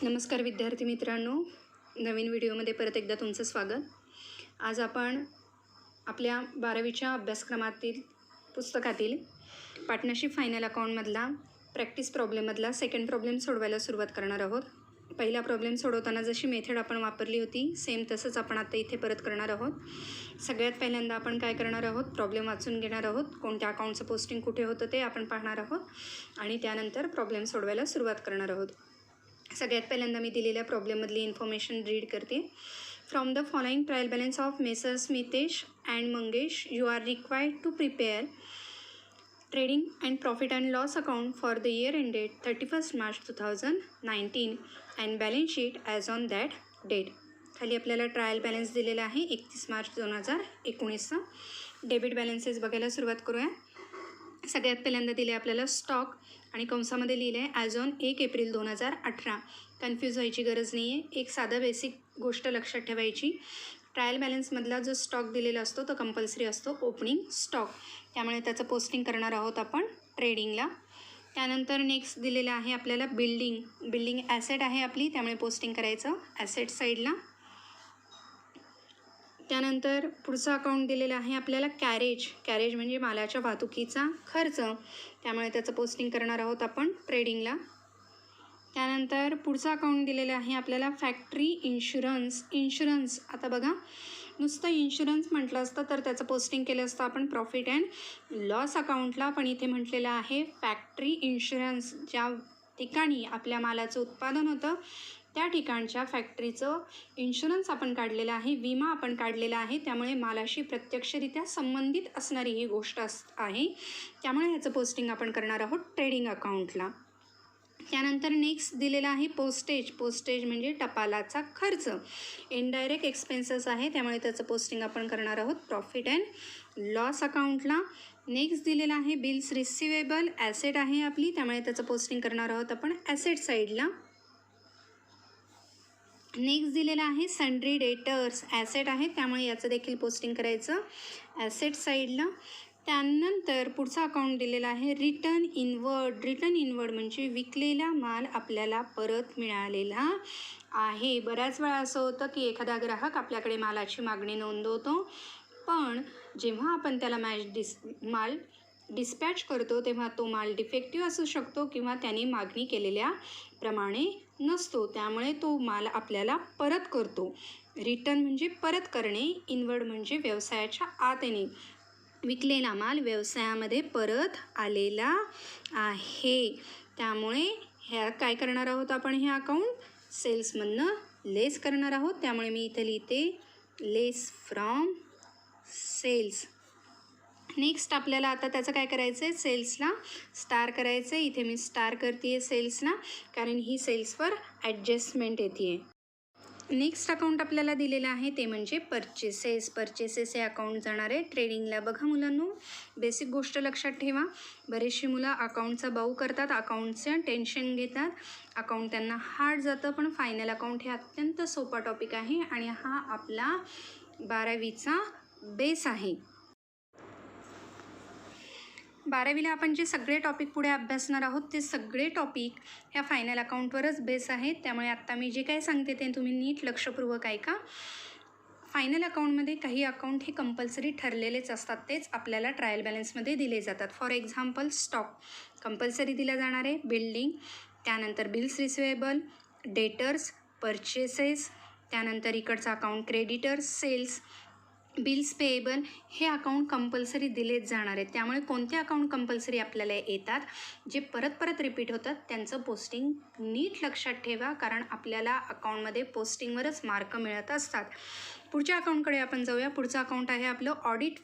नमस्कार विद्यार्थी मित्रांनो, नवीन व्हिडिओमध्ये परत एकदा तुमचं स्वागत. आज आपण आपल्या 12वीच्या अभ्यासक्रमातील पुस्तकातील पार्टनरशिप फायनल अकाउंटमधला प्रॅक्टिस प्रॉब्लेममधला सेकंड प्रॉब्लेम सोडवायला सुरुवात करणार आहोत. पहिला प्रॉब्लेम सोडवताना जशी मेथड आपण वापरली होती सेम तसंच आपण आता इथे परत करणार आहोत. सगळ्यात पहिल्यांदा आपण काय करणार आहोत, प्रॉब्लेम वाचून घेणार आहोत. कोणत्या अकाउंटचं पोस्टिंग कुठे होतं ते आपण पाहणार आहोत आणि त्यानंतर प्रॉब्लेम सोडवायला सुरुवात करणार आहोत. सगळ्यात पहिल्यांदा मी दिलेल्या प्रॉब्लेममधली इन्फॉर्मेशन रीड करते. From the following trial balance of messrs Mitesh and Mangesh you are required to prepare trading and profit and loss account for the year ended 31 March 2019 and balance sheet as on that date. खाली आपल्याला trial balance दिलेला आहे 31 March 2019चा. Debit balances बघायला सुरुवात करूया. सगळ्यात पहिल्यांदा दिले आपल्याला स्टॉक आणि कंसामध्ये लिहिलं आहे ॲज ऑन 1 एप्रिल 2018. कन्फ्यूज व्हायची गरज नाही आहे. एक साधा बेसिक गोष्ट लक्षात ठेवायची, ट्रायल बॅलन्समधला जो स्टॉक दिलेला असतो तो कंपल्सरी असतो ओपनिंग स्टॉक, त्यामुळे त्याचं पोस्टिंग करणार आहोत आपण ट्रेडिंगला. त्यानंतर नेक्स्ट दिलेलं आहे आपल्याला बिल्डिंग ॲसेट आहे आपली, त्यामुळे पोस्टिंग करायचं ॲसेट साईडला. त्यानंतर पुढचं अकाउंट दिलेलं आहे आपल्याला कॅरेज म्हणजे मालाच्या वाहतुकीचा खर्च, त्यामुळे त्याचं पोस्टिंग करणार आहोत आपण ट्रेडिंगला. त्यानंतर पुढचं अकाउंट दिलेलं आहे आपल्याला फॅक्टरी इन्शुरन्स. आता बघा, नुसतं इन्शुरन्स म्हटलं असतं तर त्याचं पोस्टिंग केलं असतं आपण प्रॉफिट अँड लॉस अकाउंटला, पण इथे म्हटलेलं आहे फॅक्टरी इन्शुरन्स. ज्या ठिकाणी आपल्या मालाचं उत्पादन होतं त्या ठिकाणच्या फॅक्टरीचं इन्शुरन्स आपण काढलेलं आहे, विमा आपण काढलेला आहे, त्यामुळे मालाशी प्रत्यक्षरित्या संबंधित असणारी ही गोष्ट आहे, त्यामुळे ह्याचं पोस्टिंग आपण करणार आहोत ट्रेडिंग अकाउंटला. त्यानंतर नेक्स्ट दिलेला आहे पोस्टेज म्हणजे टपालाचा खर्च, इनडायरेक्ट एक्सपेन्सेस आहे, त्यामुळे त्याचं पोस्टिंग आपण करणार आहोत प्रॉफिट अँड लॉस अकाउंटला. नेक्स्ट दिलेला आहे बिल्स रिसिवेबल, ॲसेट आहे आपली, त्यामुळे त्याचं पोस्टिंग करणार आहोत आपण ॲसेट साईडला. नेक्स्ट दिलेला आहे सन्ड्री डेटर्स, ॲसेट आहे, त्यामुळे याचं देखील पोस्टिंग करायचं ॲसेट साईडला. त्यानंतर पुढचा अकाउंट दिलेला आहे रिटर्न इनवर्ड म्हणजे विकलेला माल आपल्याला परत मिळालेला आहे. बऱ्याच वेळा असं होतं की एखादा ग्राहक आपल्याकडे मालाची मागणी नोंदवतो, पण जेव्हा आपण त्याला माल डिस्पॅच करतो तेव्हा तो माल डिफेक्टिव्ह असू शकतो किंवा त्याने मागणी केलेल्या प्रमाणे नसतो, त्यामुळे तो माल आपल्याला परत करतो. रिटर्न म्हणजे परत करणे, इनवर्ड म्हणजे व्यवसायाच्या आत येणे. विकलेला माल व्यवसायामध्ये परत आलेला आहे, त्यामुळे ह्या काय करणार आहोत आपण, हे अकाउंट सेल्समधनं लेस करणार आहोत, त्यामुळे मी इथे लिहिते लेस फ्रॉम सेल्स. नेक्स्ट आपल्याला आता त्याचं काय करायचं आहे, सेल्सला स्टार करायचं आहे. इथे मी स्टार करते आहे सेल्सला, कारण ही सेल्सवर ॲडजस्टमेंट येते आहे. नेक्स्ट अकाउंट आपल्याला दिलेलं आहे ते म्हणजे परचेसेस हे अकाउंट जाणार आहे ट्रेडिंगला. बघा मुलांनो, बेसिक गोष्ट लक्षात ठेवा. बरेचशी मुलं अकाउंटचा बाऊ करतात, अकाउंटचं टेन्शन घेतात, अकाउंट त्यांना हार्ड जातं, पण फायनल अकाउंट हे अत्यंत सोपा टॉपिक आहे आणि हा आपला 12वीचा बेस आहे. 12वीला आपण जे सगळे टॉपिक पुढे अभ्यासणार आहोत ते सगळे टॉपिक ह्या फायनल अकाउंटवरच बेस आहेत, त्यामुळे आत्ता मी जे काय सांगते ते तुम्ही नीट लक्षपूर्वक ऐका. फायनल अकाउंटमध्ये काही अकाउंट हे कंपल्सरी ठरलेलेच असतात, तेच आपल्याला ट्रायल बॅलन्समध्ये दिले जातात. फॉर एक्झाम्पल स्टॉक कंपल्सरी दिला जाणार आहे, बिल्डिंग, त्यानंतर बिल्स रिसिवेबल, डेटर्स, परचेसेस, त्यानंतर इकडचा account creditors, sales, bills payable हे अकाउंट कंपल्सरी दिलेच जाणार आहेत. त्यामुळे कोणते अकाउंट कंपल्सरी आपल्याला येतात, जे परत रिपीट होतात, त्यांचं पोस्टिंग नीट लक्षात ठेवा, कारण आपल्याला अकाउंटमध्ये पोस्टिंगवरच मार्क मिळत असतात. पुढच्या अकाउंटकडे आपण जाऊया. पुढचं अकाउंट आहे आपलं ऑडिट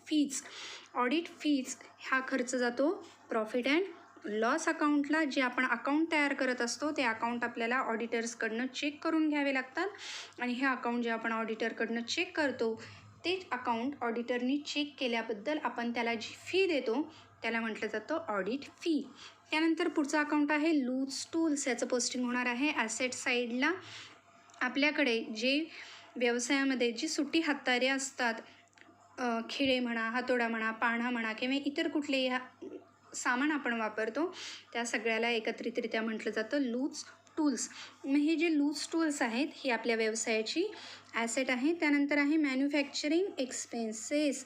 फीज हा खर्च जातो प्रॉफिट अँड लॉस अकाउंटला. जे आपण अकाउंट तयार करत असतो ते अकाउंट आपल्याला ऑडिटर्सकडनं चेक करून घ्यावे लागतात आणि हे अकाउंट जे आपण ऑडिटरकडनं चेक करतो ते अकाउंट ऑडिटरनी चेक केल्याबद्दल आपण त्याला जी फी देतो त्याला म्हटलं जातं ऑडिट फी. त्यानंतर पुढचं अकाउंट आहे लूज टूल्स, याचं पोस्टिंग होणार आहे ॲसेट साईडला. आपल्याकडे जे व्यवसायामध्ये जी सुटी हत्यारे असतात, खिळे म्हणा, हातोडा म्हणा, पाढा म्हणा किंवा इतर कुठलेही सामान आपण वापरतो त्या सगळ्याला एकत्रितरित्या म्हटलं जातं लूज टूल्स. मग हे जे लूज टूल्स आहेत ही आपल्या व्यवसायाची ॲसेट आहे. त्यानंतर आहे मॅन्युफॅक्चरिंग एक्सपेन्सेस,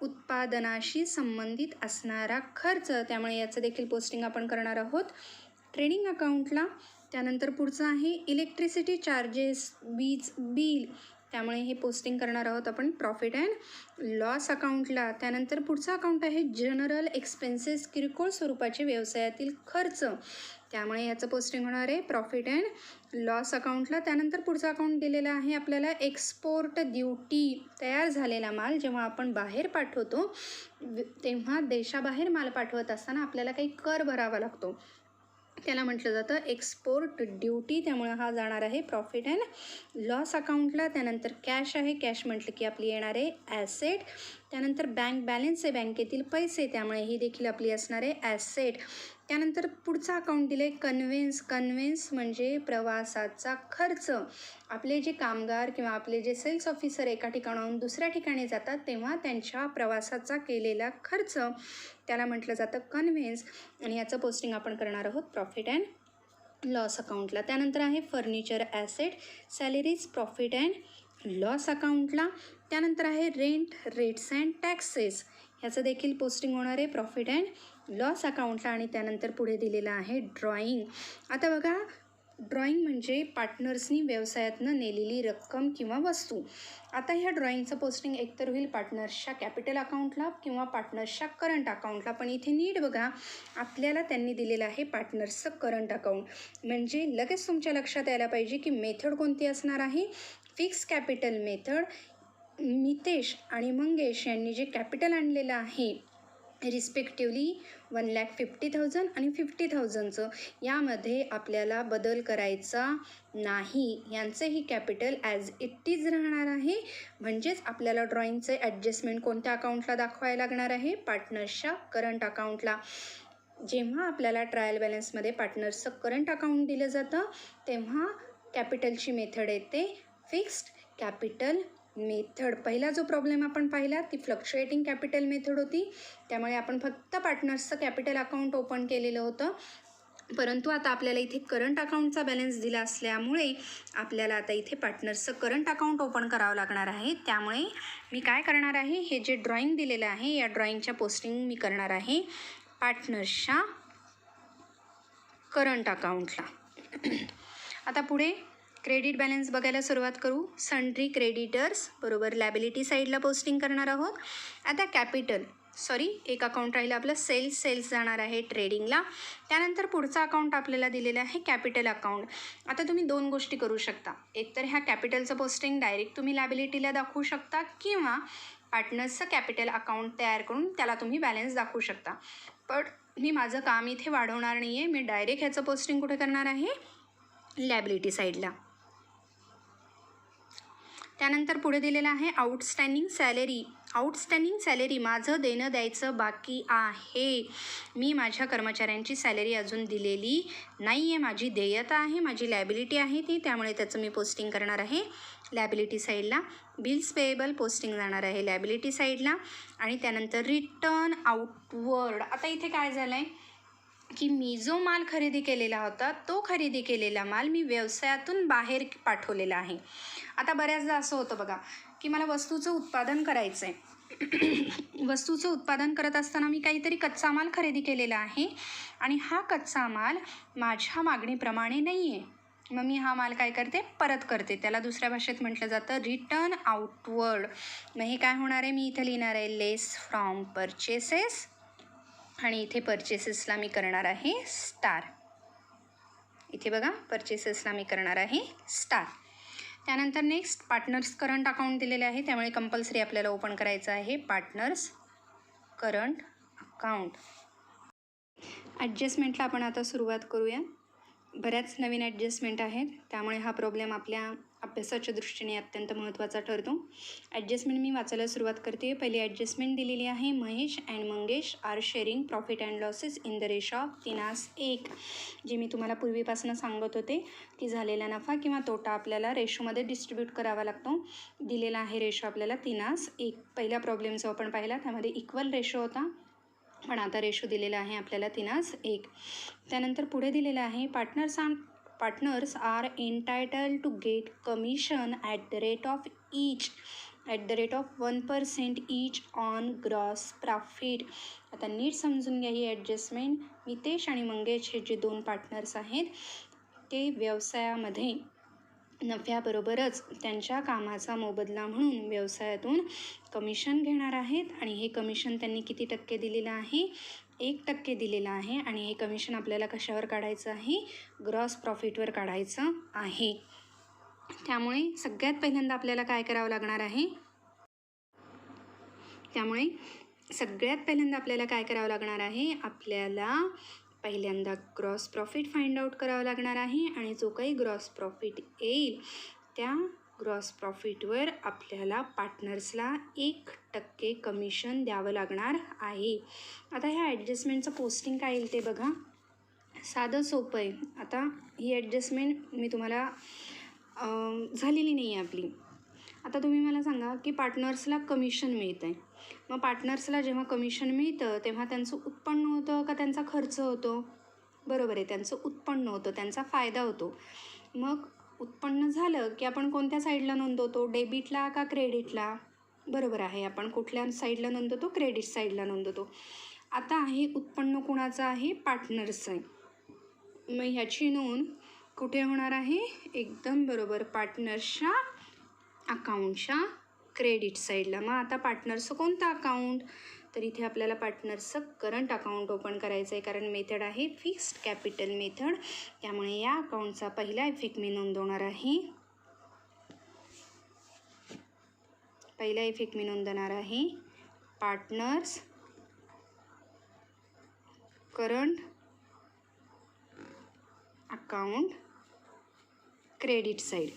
उत्पादनाशी संबंधित असणारा खर्च, त्यामुळे याचं देखील पोस्टिंग आपण करणार आहोत ट्रेडिंग अकाउंटला. त्यानंतर पुढचं आहे इलेक्ट्रिसिटी चार्जेस, वीज बिल, त्यामुळे हे पोस्टिंग करणार आहोत आपण प्रॉफिट अँड लॉस अकाउंटला. त्यानंतर पुढचं अकाउंट आहे जनरल एक्सपेन्सेस, किरकोळ स्वरूपाचे व्यवसायातील खर्च, त्यामुळे याचं पोस्टिंग होणार आहे प्रॉफिट अँड लॉस अकाउंटला. त्यानंतर पुढचं अकाउंट दिलेलं आहे आपल्याला एक्सपोर्ट ड्युटी, तयार झालेला माल जेव्हा आपण बाहेर पाठवतो तेव्हा देशाबाहेर माल पाठवत असताना आपल्याला काही कर भरावा लागतो, त्याला म्हटलं जातं एक्सपोर्ट ड्युटी, त्यामुळे हा जाणार आहे प्रॉफिट अँड लॉस अकाउंटला. त्यानंतर कॅश आहे, कॅश म्हटलं की आपली येणार आहे ॲसेट. त्यानंतर बँक बॅलन्स आहे, बँकेतील पैसे, त्यामुळे ही देखील आपली असणार आहे ॲसेट. त्यानंतर पुढचा अकाउंट दिलं आहे कन्व्हेन्स. कन्व्हेन्स म्हणजे प्रवासाचा खर्च. आपले जे कामगार किंवा आपले जे सेल्स ऑफिसर एका ठिकाणाहून दुसऱ्या ठिकाणी जातात तेव्हा त्यांच्या प्रवासाचा केलेला खर्च, त्याला म्हटलं जातं कन्व्हेन्स, आणि याचं पोस्टिंग आपण करणार आहोत प्रॉफिट अँड लॉस अकाउंटला. त्यानंतर आहे furniture asset, salaries, profit and loss अकाउंटला. त्यानंतर आहे रेंट, रेट्स अँड टॅक्सेस, ह्याचं देखील पोस्टिंग होणार आहे प्रॉफिट अँड लॉस अकाउंटला. आणि त्यानंतर पुढे दिलेलं आहे ड्रॉईंग. आता बघा, ड्रॉईंग म्हणजे पार्टनर्सनी व्यवसायातनं नेलेली रक्कम किंवा वस्तू. आता ह्या ड्रॉईंगचं पोस्टिंग एकतर होईल पार्टनर्सच्या कॅपिटल अकाउंटला किंवा पार्टनर्सच्या करंट अकाउंटला. पण इथे नीट बघा, आपल्याला त्यांनी दिलेलं आहे पार्टनर्सचं करंट अकाउंट, म्हणजे लगेच तुमच्या लक्षात यायला पाहिजे की मेथड कोणती असणार आहे, फिक्स कॅपिटल मेथड. मितेश आणि मंगेश यांनी जे कॅपिटल आणलेलं आहे रिस्पेक्टिवली 1,50,000 आणि 50,000चं, यामध्ये आपल्याला बदल करायचा नाही. यांचंही कॅपिटल ॲज इट इज राहणार आहे. म्हणजेच आपल्याला ड्रॉईंगचे ॲडजस्टमेंट कोणत्या अकाउंटला दाखवायला लागणार आहे, पार्टनर्सच्या करंट अकाउंटला. जेव्हा आपल्याला ट्रायल बॅलन्समध्ये पार्टनर्सचं करंट अकाउंट दिलं जातं तेव्हा कॅपिटलची मेथड येते फिक्स्ड कॅपिटल मेथड. पहिला जो प्रॉब्लेम आपण पाहिला ती फ्लक्च्युएटिंग कॅपिटल मेथड होती, त्यामुळे आपण फक्त पार्टनर्सचं कॅपिटल अकाउंट ओपन केलेलं होतं. परंतु आता आपल्याला इथे करंट अकाउंटचा बॅलन्स दिला असल्यामुळे आपल्याला आता इथे पार्टनर्सचं करंट अकाउंट ओपन करावं लागणार आहे. त्यामुळे मी काय करणार आहे, हे जे ड्रॉईंग दिलेलं आहे या ड्रॉईंगच्या पोस्टिंग मी करणार आहे पार्टनर्सच्या करंट अकाउंटला. आता पुढे क्रेडिट बॅलन्स बघायला सुरुवात करू. सन्ड्री क्रेडिटर्स बरोबर लॅबिलिटी साईडला पोस्टिंग करणार आहोत. आता कॅपिटल एक अकाउंट राहिलं आपलं सेल्स जाणार आहे ट्रेडिंगला. त्यानंतर पुढचा अकाउंट आपल्याला दिलेला आहे कॅपिटल अकाउंट. आता तुम्ही दोन गोष्टी करू शकता, एकतर ह्या कॅपिटलचं पोस्टिंग डायरेक्ट तुम्ही लॅबिलिटीला दाखवू शकता किंवा पार्टनर्सचं कॅपिटल अकाउंट तयार करून त्याला तुम्ही बॅलन्स दाखवू शकता. पण मी माझं काम इथे वाढवणार नाही आहे, मी डायरेक्ट ह्याचं पोस्टिंग कुठे करणार आहे, लॅबिलिटी साईडला. त्यानंतर पुढे दिलेलं आहे आउटस्टँडिंग सॅलरी. आउटस्टँडिंग सॅलरी माझं देणं द्यायचं बाकी आहे. मी माझ्या कर्मचाऱ्यांची सॅलरी अजून दिलेली नाही आहे, माझी देयता आहे, माझी लॅबिलिटी आहे ती, त्यामुळे त्याचं मी पोस्टिंग करणार आहे लॅबिलिटी साईडला. बिल्स पेएबल पोस्टिंग जाणार आहे लॅबिलिटी साईडला. आणि त्यानंतर रिटर्न आउटवर्ड. आता इथे काय झालं आहे की मी जो माल खरेदी केलेला होता तो खरेदी केलेला माल मी व्यवसायातून बाहेर पाठवलेला आहे. आता बऱ्याचदा असं होतं बघा की मला वस्तूचं उत्पादन करायचं आहे. वस्तूचं उत्पादन करत असताना मी काहीतरी कच्चा माल खरेदी केलेला आहे आणि हा कच्चा माल माझ्या मागणीप्रमाणे नाही आहे. मग मी हा माल काय करते, परत करते. त्याला दुसऱ्या भाषेत म्हटलं जातं रिटर्न आउटवर्ड. मग हे काय होणार आहे, मी इथे लिहिणार आहे लेस फ्रॉम परचेसेस आणि इथे परचेसेसला मी करणार आहे स्टार. इथे बघा परचेसेसला मी करणार आहे स्टार. त्यानंतर नेक्स्ट पार्टनर्स करंट अकाउंट दिलेले आहे, त्यामुळे कंपल्सरी आपल्याला ओपन करायचं आहे पार्टनर्स करंट अकाउंट. ॲडजस्टमेंटला आपण आता सुरुवात करूया. बऱ्याच नवीन ॲडजस्टमेंट आहेत, त्यामुळे हा प्रॉब्लेम आपल्या अभ्यासाच्या दृष्टीने अत्यंत महत्त्वाचा ठरतो. ॲडजस्टमेंट मी वाचायला सुरुवात करते. पहिली ॲडजस्टमेंट दिलेली आहे Mahesh and Mangesh are sharing profit and losses in the ratio of 3:1. जे मी तुम्हाला पूर्वीपासून सांगत होते की झालेला नफा किंवा तोटा आपल्याला रेशोमध्ये डिस्ट्रीब्यूट करावा लागतो. दिलेला आहे रेशो आपल्याला 3:1. पहिला प्रॉब्लेम जो आपण पाहिला त्यामध्ये इक्वल रेशो होता, पण आता रेशो दिलेला आहे आपल्याला 3:1. त्यानंतर पुढे दिलेला आहे partners are entitled to get commission at the rate of 1% each on gross profit. आता नीट समजून घ्या ही ॲडजस्टमेंट. मितेश आणि मंगेश हे जे 2 पार्टनर्स आहेत ते व्यवसायामध्ये नफ्याबरोबरच त्यांच्या कामाचा मोबदला म्हणून व्यवसायातून कमिशन घेणार आहेत आणि हे कमिशन त्यांनी किती टक्के दिलेलं आहे? 1% दिलेलं आहे आणि हे कमिशन आपल्याला कशावर काढायचं आहे? ग्रॉस प्रॉफिटवर काढायचं आहे. त्यामुळे सगळ्यात पहिल्यांदा आपल्याला काय करावं लागणार आहे? आपल्याला पहिल्यांदा ग्रॉस प्रॉफिट फाइंड आउट करावं लागणार आहे आणि जो काही ग्रॉस प्रॉफिट येईल त्या ग्रॉस प्रॉफिटवर आपल्याला पार्टनर्सला 1% कमिशन द्यावं लागणार आहे. आता ह्या ॲडजस्टमेंटचं पोस्टिंग काय येईल ते बघा. साधं सोपं आहे. आता ही ॲडजस्टमेंट मी तुम्हाला झालेली नाही आहे आपली. आता तुम्ही मला सांगा की पार्टनर्सला कमिशन मिळतं आहे. मग पार्टनर्सला जेव्हा कमिशन मिळतं तेव्हा त्यांचं उत्पन्न होतं का त्यांचा खर्च होतो? बरोबर आहे, त्यांचं उत्पन्न होतं, त्यांचा फायदा होतो. मग उत्पन्न झालं की आपण कोणत्या साईडला नोंदवतो? डेबिटला का क्रेडिटला? बरोबर आहे, आपण कुठल्या साईडला नोंदवतो? क्रेडिट साईडला नोंदवतो. आता हे उत्पन्न कुणाचं आहे? पार्टनर्सचं आहे. मग ह्याची नोंद कुठे होणार आहे? एकदम बरोबर, पार्टनर्सच्या अकाउंटच्या क्रेडिट साईडला. मग आता पार्टनर्सचं कोणतं अकाउंट? तर इथे आपल्याला पार्टनर्सचं करंट अकाउंट ओपन करायचं आहे कारण मेथड आहे फिक्स्ड कॅपिटल मेथड. त्यामुळे या अकाउंटचा पहिला इफेक्ट मी नोंदवणार आहे. Partners current account credit side.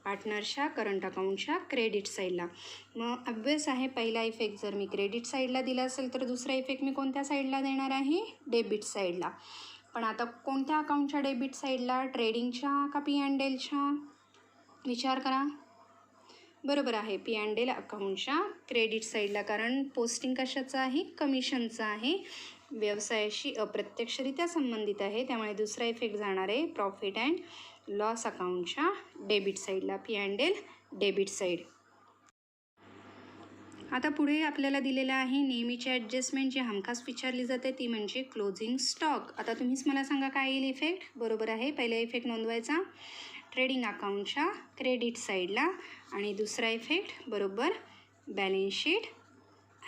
पार्टनर्सच्या करंट अकाउंटच्या क्रेडिट साईडला. मग ऑब्वियस आहे पहिला इफेक्ट जर मी क्रेडिट साईडला दिला असेल तर दुसरा इफेक्ट मी कोणत्या साईडला देणार आहे? डेबिट साईडला. पण आता कोणत्या अकाउंटच्या डेबिट साईडला? ट्रेडिंगच्या का P&Lच्या? विचार करा. बरोबर आहे, P&L अकाउंटच्या क्रेडिट साईडला. कारण पोस्टिंग कशाचं आहे? कमिशनचं आहे. व्यवसायाशी अप्रत्यक्षरित्या संबंधित आहे. त्यामुळे दुसरा इफेक्ट जाणार आहे प्रॉफिट अँड लॉस अकाउंटच्या डेबिट साईडला. P&L debit side. आता पुढे आपल्याला दिलेलं आहे नेहमीची ॲडजस्टमेंट जी हमखास विचारली जाते ती म्हणजे क्लोजिंग स्टॉक. आता तुम्हीच मला सांगा काय येईल इफेक्ट? बरोबर आहे, पहिला इफेक्ट नोंदवायचा ट्रेडिंग अकाउंटच्या क्रेडिट साईडला आणि दुसरा इफेक्ट बरोबर बॅलन्स शीट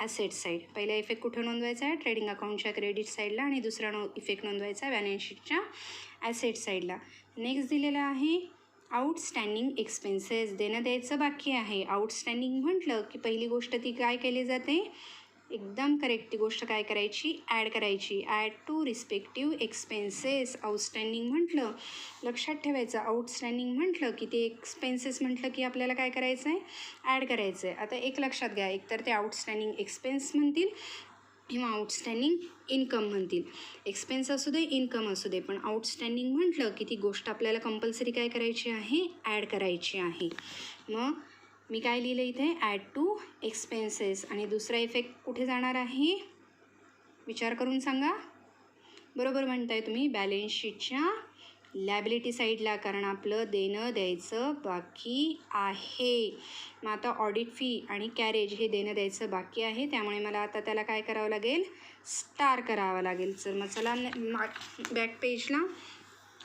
ॲसेट साईड. पहिला इफेक्ट कुठं नोंदवायचा आहे? ट्रेडिंग अकाउंटच्या क्रेडिट साईडला आणि दुसरा इफेक्ट नोंदवायचा बॅलन्स शीटच्या ॲसेट साईडला. नेक्स्ट दिलेलं आहे आउटस्टँडिंग एक्सपेन्सेस. देणं द्यायचं बाकी आहे. आउटस्टँडिंग म्हटलं की पहिली गोष्ट ती काय केली जाते? एकदम करेक्ट, ती गोष्ट काय करायची? ॲड करायची. Add to respective expenses. Outstanding म्हटलं, लक्षात ठेवायचं, आउटस्टँडिंग म्हटलं की ते एक्सपेन्सेस म्हटलं की आपल्याला काय करायचं आहे? ॲड करायचं आहे. आता एक लक्षात घ्या, एकतर ते आउटस्टँडिंग एक्सपेन्स म्हणतील किंवा आउटस्टँडिंग इन्कम म्हणतील. एक्सपेन्स असू दे, इन्कम असू दे, पण आउटस्टँडिंग म्हटलं की ती गोष्ट आपल्याला कंपल्सरी काय करायची आहे? ॲड करायची आहे. मग मी काय लिहिलं इथे? Add to expenses. आणि दुसरा इफेक्ट कुठे जाणार आहे? विचार करून सांगा. बरोबर म्हणताय तुम्ही, बॅलन्स शीटच्या लॅबिलिटी साईडला, कारण आपलं देणं द्यायचं बाकी आहे. मग आता ऑडिट फी आणि कॅरेज हे देणं द्यायचं बाकी आहे. त्यामुळे मला आता त्याला काय करावं लागेल? स्टार करावं लागेल. तर मग चला बॅक पेजला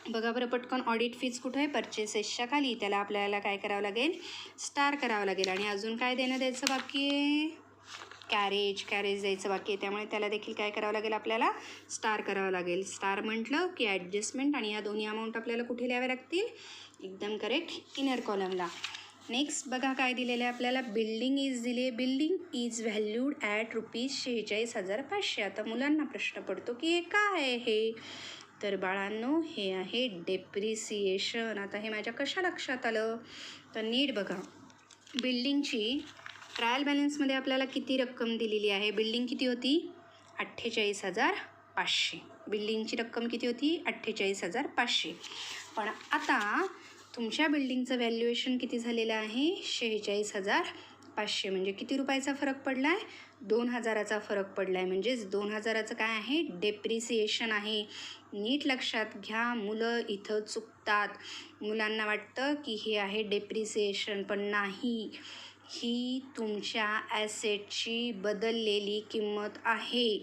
बघा बरं पटकन. ऑडिट फीज कुठं आहे? परचेसेसच्या खाली. त्याला आपल्याला काय करावं लागेल? स्टार करावं लागेल. आणि अजून काय देणं द्यायचं बाकी आहे? कॅरेज द्यायचं बाकी आहे. त्यामुळे त्याला देखील काय करावं लागेल? आपल्याला स्टार करावं लागेल. स्टार म्हटलं की ॲडजस्टमेंट आणि या दोन्ही अमाऊंट आपल्याला कुठे लिहाव्या लागतील? एकदम करेक्ट, इनर कॉलमला. नेक्स्ट बघा काय दिलेलं आहे आपल्याला. बिल्डिंग इज दिले. Building is valued at ₹46,500. आता मुलांना प्रश्न पडतो की हे काय आहे? तर बाळांनो, हे आहे डेप्रिसिएशन. आता हे माझ्या कशा लक्षात आलं? तर नीट बघा. बिल्डिंगची ट्रायल बॅलन्समध्ये आपल्याला किती रक्कम दिलेली आहे? बिल्डिंग किती होती? 48,500. बिल्डिंगची रक्कम किती होती? 48,500. पण आता तुमच्या बिल्डिंगचं व्हॅल्युएशन किती झालेलं आहे? 46,500. म्हणजे किती रुपयाचा फरक पडला आहे? 2,000चा फरक पडला आहे, म्हणजेच 2,000चं काय आहे, डेप्रिसिएशन आहे. नीट लक्षात घ्या, मुलं इथं चुकतात. मुलांना वाटतं की हे आहे डेप्रिसिएशन, पण नाही, ही तुमच्या ॲसेटची बदललेली किंमत आहे.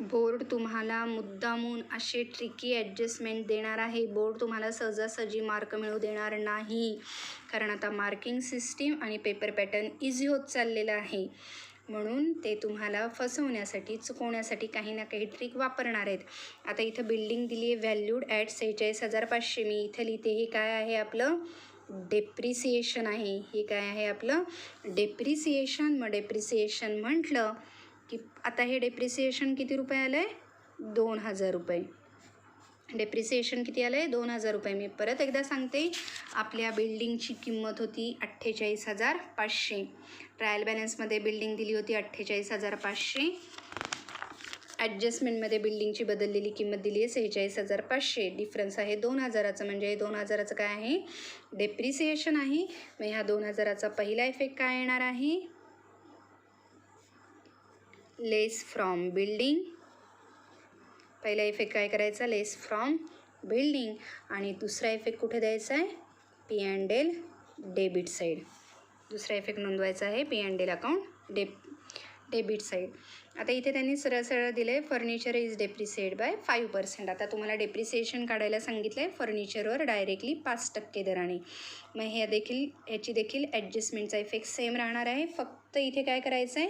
बोर्ड तुम्हाला मुद्दामून असे ट्रिकी ॲडजस्टमेंट देणार आहे. बोर्ड तुम्हाला सहजासहजी मार्क मिळू देणार नाही, कारण आता मार्किंग सिस्टीम आणि पेपर पॅटर्न इझी होत चाललेला आहे. म्हणून ते तुम्हाला फसवण्यासाठी, चुकवण्यासाठी काही ना काही ट्रिक वापरणार आहेत. आता इथं बिल्डिंग दिली आहे व्हॅल्यूड ॲट 46,500. मी इथं लिहिते, हे काय आहे आपलं, डेप्रिसिएशन आहे. हे काय आहे आपलं, डेप्रिसिएशन. मग डेप्रिसिएशन म्हटलं की आता हे डेप्रिसिएशन किती रुपये आलं आहे, 2,000 रुपये. डेप्रिसिएशन किती आलं आहे, 2,000 रुपये. मी परत एकदा सांगते, आपल्या बिल्डिंगची किंमत होती 48,500. ट्रायल बॅलन्समध्ये बिल्डिंग दिली होती 48,500. ॲडजस्टमेंटमध्ये बिल्डिंगची बदललेली किंमत दिली आहे 46,500. डिफरन्स आहे 2,000चं, म्हणजे 2,000चं काय आहे, डेप्रिसिएशन आहे. मग ह्या 2,000चा पहिला इफेक्ट काय येणार आहे, लेस फ्रॉम बिल्डिंग. पहिला इफेक्ट काय करायचा, लेस फ्रॉम बिल्डिंग. आणि दुसरा इफेक्ट कुठे द्यायचा आहे, P&L डेबिट साईड. दुसरा इफेक्ट नोंदवायचा आहे P&L अकाउंट डेबिट साईड. आता इथे त्यांनी सरळ सरळ दिलं आहे, फर्निचर इज डेप्रिसिएट बाय 5%. आता तुम्हाला डेप्रिसिएशन काढायला सांगितलं आहे फर्निचरवर डायरेक्टली 5% दराने. मग ह्याची देखील ॲडजस्टमेंटचा इफेक्ट सेम राहणार आहे. फक्त इथे काय करायचं आहे,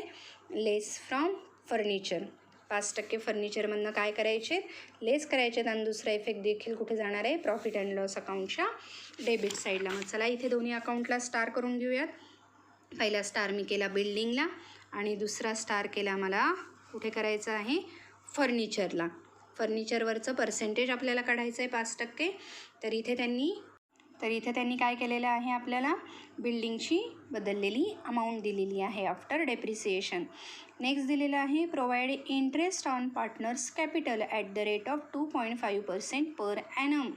लेस फ्रॉम फर्निचर. 5% फर्निचरमधनं काय करायचे, लेस करायचे. आणि दुसरा इफेक्ट देखील कुठे जाणार आहे, प्रॉफिट अँड लॉस अकाउंटच्या डेबिट साईडला. मग चला इथे दोन्ही अकाउंटला स्टार करून घेऊयात. पहिला स्टार मी केला बिल्डिंगला आणि दुसरा स्टार केला मला कुठे करायचं आहे, फर्निचरला. फर्निचरवरचं पर्सेंटेज आपल्याला काढायचं आहे 5%. तर इथे त्यांनी काय केलेलं आहे, आपल्याला बिल्डिंगची बदललेली अमाऊंट दिलेली आहे आफ्टर डेप्रिसिएशन. नेक्स्ट दिलेलं आहे, provide interest on partners capital at the rate of 2.5% per annum.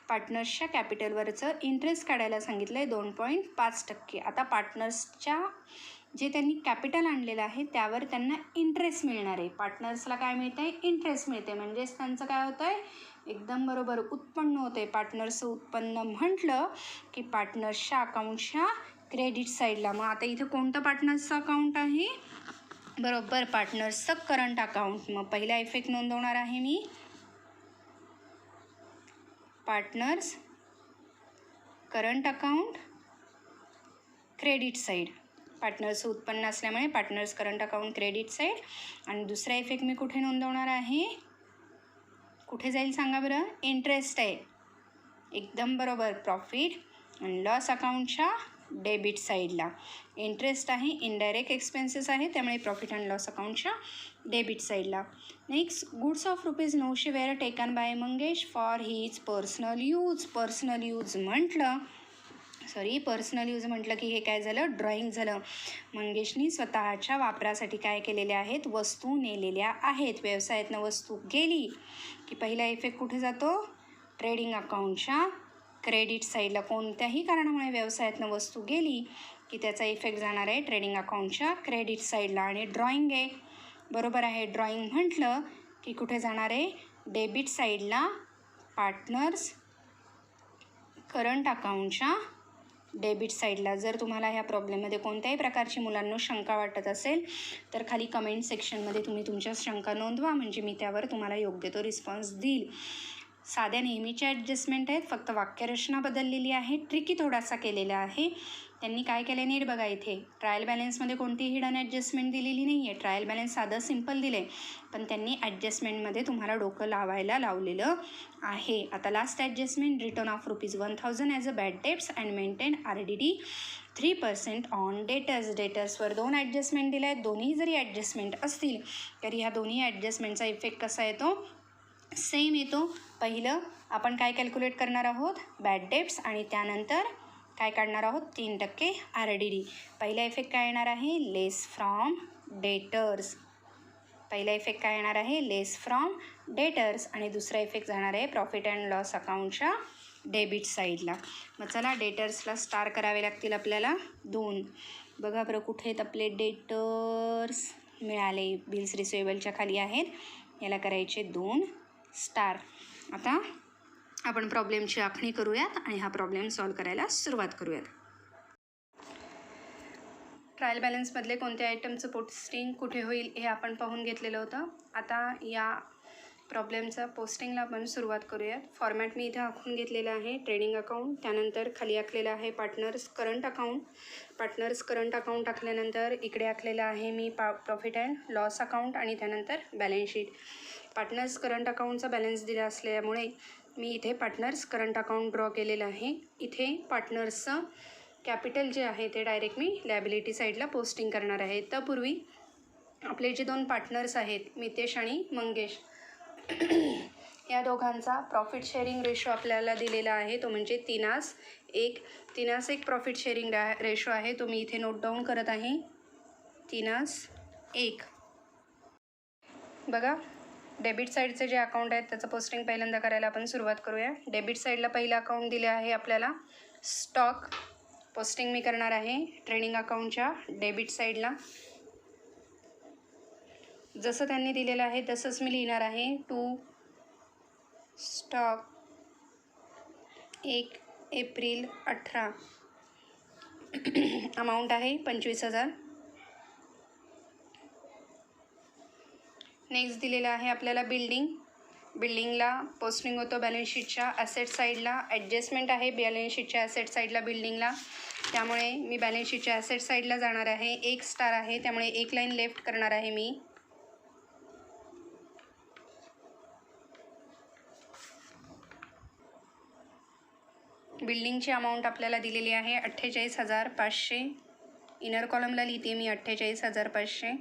पार्टनर्सच्या कॅपिटलवरचं इंटरेस्ट काढायला सांगितलं आहे 2.5%. आता पार्टनर्सच्या जे त्यांनी कॅपिटल आणलेलं आहे त्यावर त्यांना इंटरेस्ट मिळणार आहे. पार्टनर्सला काय मिळतं आहे, इंटरेस्ट मिळते. म्हणजेच त्यांचं काय होतं आहे, एकदम बरोबर उत्पन्न होतं आहे. पार्टनर्सचं उत्पन्न म्हटलं की पार्टनर्सच्या अकाउंटच्या क्रेडिट साईडला. मग आता इथं कोणतं पार्टनर्सचं अकाउंट आहे, बरोबर पार्टनर्सचं करंट अकाउंट. मग पहिला इफेक्ट नोंदवणार आहे मी, partners current account credit side. पार्टनर्सचं उत्पन्न असल्यामुळे partners current account credit side. आणि दुसरा इफेक्ट मी कुठे नोंदवणार आहे, कुठे जाईल सांगा बरं, इंटरेस्ट आहे. एकदम बरोबर, प्रॉफिट अँड लॉस अकाउंटच्या डेबिट साईडला. इंटरेस्ट आहे, इनडायरेक्ट एक्सपेन्सेस आहे, त्यामुळे प्रॉफिट अँड लॉस अकाउंटच्या डेबिट साईडला. Next, goods of ₹900 were taken by Mangesh for his personal use. Personal use म्हटलं की हे काय झालं, ड्रॉइंग झालं. मंगेशनी स्वतःच्या वापरासाठी काय केलेल्या आहेत, वस्तू नेलेल्या आहेत. व्यवसायातनं वस्तू गेली की पहिला इफेक्ट कुठे जातो, ट्रेडिंग अकाउंटच्या क्रेडिट साईडला. कोणत्याही कारणामुळे व्यवसायातनं वस्तू गेली की त्याचा इफेक्ट जाणार आहे ट्रेडिंग अकाउंटच्या क्रेडिट साईडला. आणि ड्रॉइंग आहे, बरोबर आहे. ड्रॉइंग म्हटलं की कुठे जाणार आहे, डेबिट साईडला, पार्टनर्स करंट अकाउंटच्या डेबिट साईडला. जर तुम्हाला ह्या प्रॉब्लेममध्ये कोणत्याही प्रकारची मुलांना शंका वाटत असेल तर खाली कमेंट सेक्शनमध्ये तुम्ही तुमच्या शंका नोंदवा, म्हणजे मी त्यावर तुम्हाला योग्य तो रिस्पॉन्स देईल. साध्या नेहमीच्या ॲडजस्टमेंट आहेत, फक्त वाक्यरचना बदललेली आहे, ट्रिकी थोडासा केलेला आहे. त्यांनी काय केलं नीट बघा, इथे ट्रायल बॅलन्समध्ये कोणतीही हिडन ॲडजस्टमेंट दिलेली नाही आहे. ट्रायल बॅलन्स साधं सिम्पल दिलं आहे, पण त्यांनी ॲडजस्टमेंटमध्ये तुम्हाला डोकं लावलेलं आहे. आता last adjustment, return of ₹1,000 as a bad debts and maintain RDD 3% on debtors. डेटर्सवर 2 ॲडजस्टमेंट दिल्या आहेत. दोन्ही जरी ॲडजस्टमेंट असतील तरी ह्या दोन्ही ॲडजस्टमेंटचा इफेक्ट कसा येतो, सेम येतो. पहिलं आपण काय कॅल्क्युलेट करणार आहोत, बॅड डेट्स, आणि त्यानंतर काय काढणार आहोत, 3% RDD. पहिला इफेक्ट काय येणार आहे, लेस फ्रॉम डेटर्स. पहिला इफेक्ट काय येणार आहे, लेस फ्रॉम डेटर्स. आणि दुसरा इफेक्ट जाणार आहे प्रॉफिट अँड लॉस अकाउंटच्या डेबिट साईडला. मग चला डेटर्सला स्टार करावे लागतील आपल्याला 2. बघा बरं कुठे आहेत आपले डेटर्स. मिळाले, बिल्स रिसिवेबलच्या खाली आहेत. याला करायचे 2 स्टार. आता आपण प्रॉब्लेमची आखणी करूयात आणि हा प्रॉब्लेम सॉल्व करायला सुरुवात करूयात. ट्रायल बॅलन्समधले कोणत्या आयटमचं पोस्टिंग कुठे होईल हे आपण पाहून घेतलेलं होतं. आता या प्रॉब्लेमचा पोस्टिंगला आपण सुरुवात करूयात. फॉर्मॅट मी इथं आखून घेतलेला आहे. ट्रेडिंग अकाउंट, त्यानंतर खाली आखलेलं आहे partners current account. Partners current account टाकल्यानंतर इकडे आखलेलं आहे मी प्रॉफिट अँड लॉस अकाउंट आणि त्यानंतर बॅलन्स शीट. पार्टनर्स करंट अकाउंटचा बॅलन्स दिला असल्यामुळे मी इथे पार्टनर्स करंट अकाउंट ड्रॉ केलेलं आहे. इथे पार्टनर्सचं कॅपिटल जे आहे ते डायरेक्ट मी लायबिलिटी साईडला पोस्टिंग करणार आहे. त्यापूर्वी आपले जे 2 पार्टनर्स आहेत मितेश आणि मंगेश, या दोघांचा प्रॉफिट शेअरिंग रेशो आपल्याला दिलेला आहे, तो म्हणजे 3:1. 3:1 प्रॉफिट शेअरिंग रेशो आहे, तो मी इथे नोट डाऊन करत आहे. 3:1. बघा, डेबिट साईडचं जे अकाउंट आहे त्याचं पोस्टिंग पहिल्यांदा करायला आपण सुरुवात करूया. डेबिट साईडला पहिलं अकाउंट दिले आहे आपल्याला स्टॉक. पोस्टिंग मी करणार आहे ट्रेडिंग अकाउंटच्या डेबिट साईडला. जसं त्यांनी दिलेलं आहे तसंच मी लिहिणार आहे. To stock 1 April 18. अमाऊंट आहे 25,000. नेक्स्ट दिलेलं आहे आपल्याला बिल्डिंग. बिल्डिंगला पोस्टिंग होतं बॅलन्स शीटच्या ॲसेट साईडला. ॲडजस्टमेंट आहे बॅलन्स शीटच्या ॲसेट साईडला बिल्डिंगला, त्यामुळे मी बॅलन्स शीटच्या ॲसेट साईडला जाणार आहे. 1 स्टार आहे, त्यामुळे 1 लाईन लेफ्ट करणार आहे मी. बिल्डिंगची अमाऊंट आपल्याला दिलेली आहे 48,500. इनर कॉलमला लिहिते मी 48,500.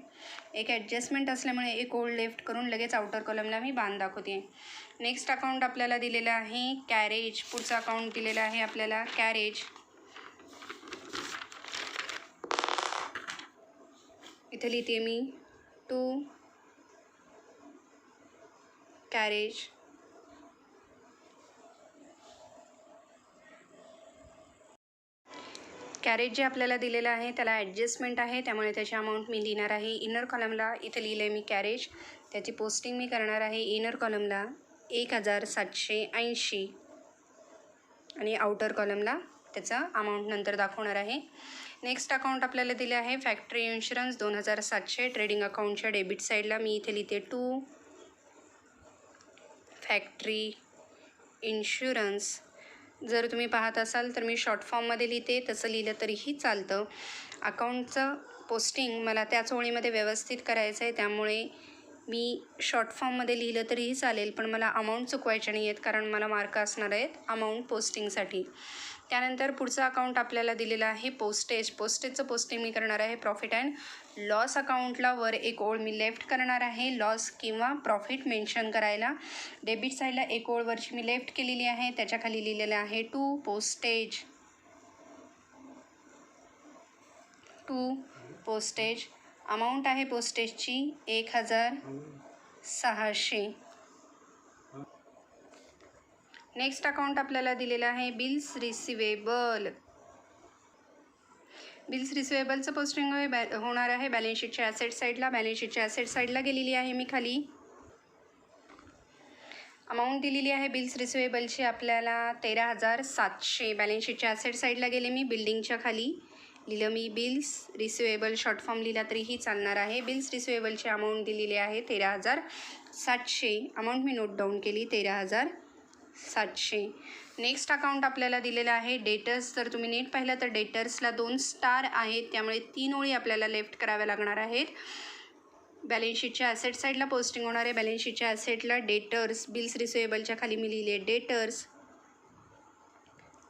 एक ॲडजस्टमेंट असल्यामुळे एक ओळ लेफ्ट करून लगेच आउटर कॉलमला मी बाण दाखवते. नेक्स्ट अकाउंट आपल्याला दिलेलं आहे कॅरेज. पुढचं अकाउंट दिलेलं आहे आपल्याला कॅरेज. इथे लिहिते मी 2 कॅरेज. कॅरेज जे आपल्याला दिलेलं आहे त्याला ॲडजस्टमेंट आहे, त्यामुळे त्याची अमाऊंट मी लिहिणार आहे. इनर कॉलमला इथे लिहिलं आहे मी कॅरेज, त्याची पोस्टिंग मी करणार आहे इनर कॉलमला 1,780 आणि आउटर कॉलमला त्याचा अमाऊंट नंतर दाखवणार आहे. नेक्स्ट अकाउंट आपल्याला दिले आहे फॅक्टरी इन्शुरन्स 2,700. ट्रेडिंग अकाउंटच्या डेबिट साईडला मी इथे लिहिते 2 फॅक्टरी इन्शुरन्स. जर तुम्ही पाहत असाल तर मी शॉर्ट फॉर्ममध्ये लिहिते, तसं लिहिलं तरीही चालतं. अकाउंटचं पोस्टिंग मला त्याच ओळीमध्ये व्यवस्थित करायचं आहे, त्यामुळे मी शॉर्ट फॉर्ममध्ये लिहिलं तरीही चालेल, पण मला अमाऊंट चुकवायचे नाही आहेत कारण मला मार्क असणार आहेत अमाऊंट पोस्टिंगसाठी. त्यानंतर पुढचं अकाउंट आपल्याला दिलेलं आहे पोस्टेज. पोस्टेजचं पोस्टिंग मी करणार आहे प्रॉफिट अँड लॉस अकाउंटला. वर एक ओळ मी लेफ्ट करणार आहे लॉस किंवा प्रॉफिट मेन्शन करायला. डेबिट साईडला एक ओळ वरची मी लेफ्ट केलेली आहे, त्याच्या खाली लिहिलेलं आहे 2 पोस्टेज. 2 पोस्टेज. अमाऊंट आहे पोस्टेजची 1,600. नेक्स्ट अकाउंट आपल्याला दिलेलं आहे बिल्स रिसिवेबल. बिल्स रिसिवेबलचं पोस्टिंग होणार आहे बॅलन्स शीटच्या ॲसेट साईडला. बॅलन्स शीटच्या ॲसेट साईडला गेलेली आहे मी खाली. अमाऊंट दिलेली आहे बिल्स रिसिवेबलची आपल्याला 13,700. बॅलन्स शीटच्या ॲसेट साईडला गेले मी. बिल्डिंगच्या खाली लिहिलं मी बिल्स रिसिवेबल. शॉर्ट फॉर्म लिहिला तरीही चालणार आहे. बिल्स रिसिवेबलची अमाऊंट दिलेली आहे 13,700. अमाऊंट मी नोट डाऊन केली 13,700. नेक्स्ट अकाउंट आपल्याला दिलेलं आहे डेटर्स. जर तुम्ही नीट पाहिलं तर डेटर्सला 2 स्टार आहेत, त्यामुळे 3 ओळी आपल्याला लेफ्ट कराव्या लागणार आहेत. बॅलन्स शीटच्या ॲसेट साईडला पोस्टिंग होणार आहे. बॅलन्स शीटच्या ॲसेटला डेटर्स. बिल्स रिसिवेबलच्या खाली मी लिहिले डेटर्स.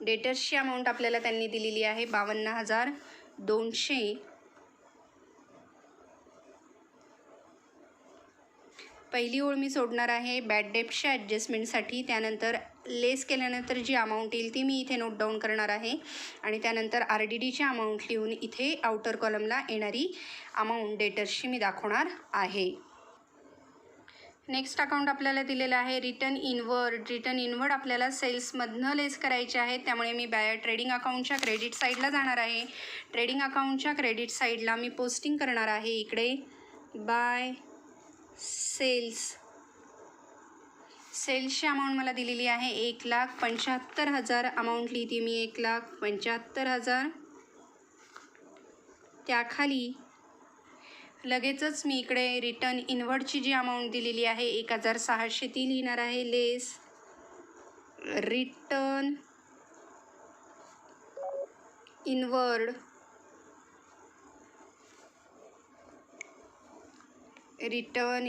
डेटर्सची अमाऊंट आपल्याला त्यांनी दिलेली आहे 52,200. पहिली ओळ मी सोडणार आहे बॅड डेप्टच्या ॲडजस्टमेंटसाठी. त्यानंतर लेस केल्यानंतर जी अमाऊंट येईल ती मी इथे नोट डाऊन करणार आहे आणि त्यानंतर RDDची अमाऊंट लिहून इथे आउटर कॉलमला येणारी अमाऊंट डेटर्सची मी दाखवणार आहे. नेक्स्ट अकाउंट आपल्याला दिलेलं आहे रिटर्न इनवर्ड. रिटर्न इनवर्ड आपल्याला सेल्समधनं लेस करायचे आहेत, त्यामुळे मी ट्रेडिंग अकाउंटच्या क्रेडिट साईडला जाणार आहे. ट्रेडिंग अकाउंटच्या क्रेडिट साईडला मी पोस्टिंग करणार आहे इकडे बाय सेल्सची अमाऊंट मला दिलेली आहे 1,75,000 अमाऊंट लिहिते मी 1,75,000. त्याखाली लगेचच मी इकडे रिटर्न इनवर्डची जी अमाऊंट दिलेली आहे 1,600 ती लिहिणार आहे लेस रिटर्न इनवर्ड रिटर्न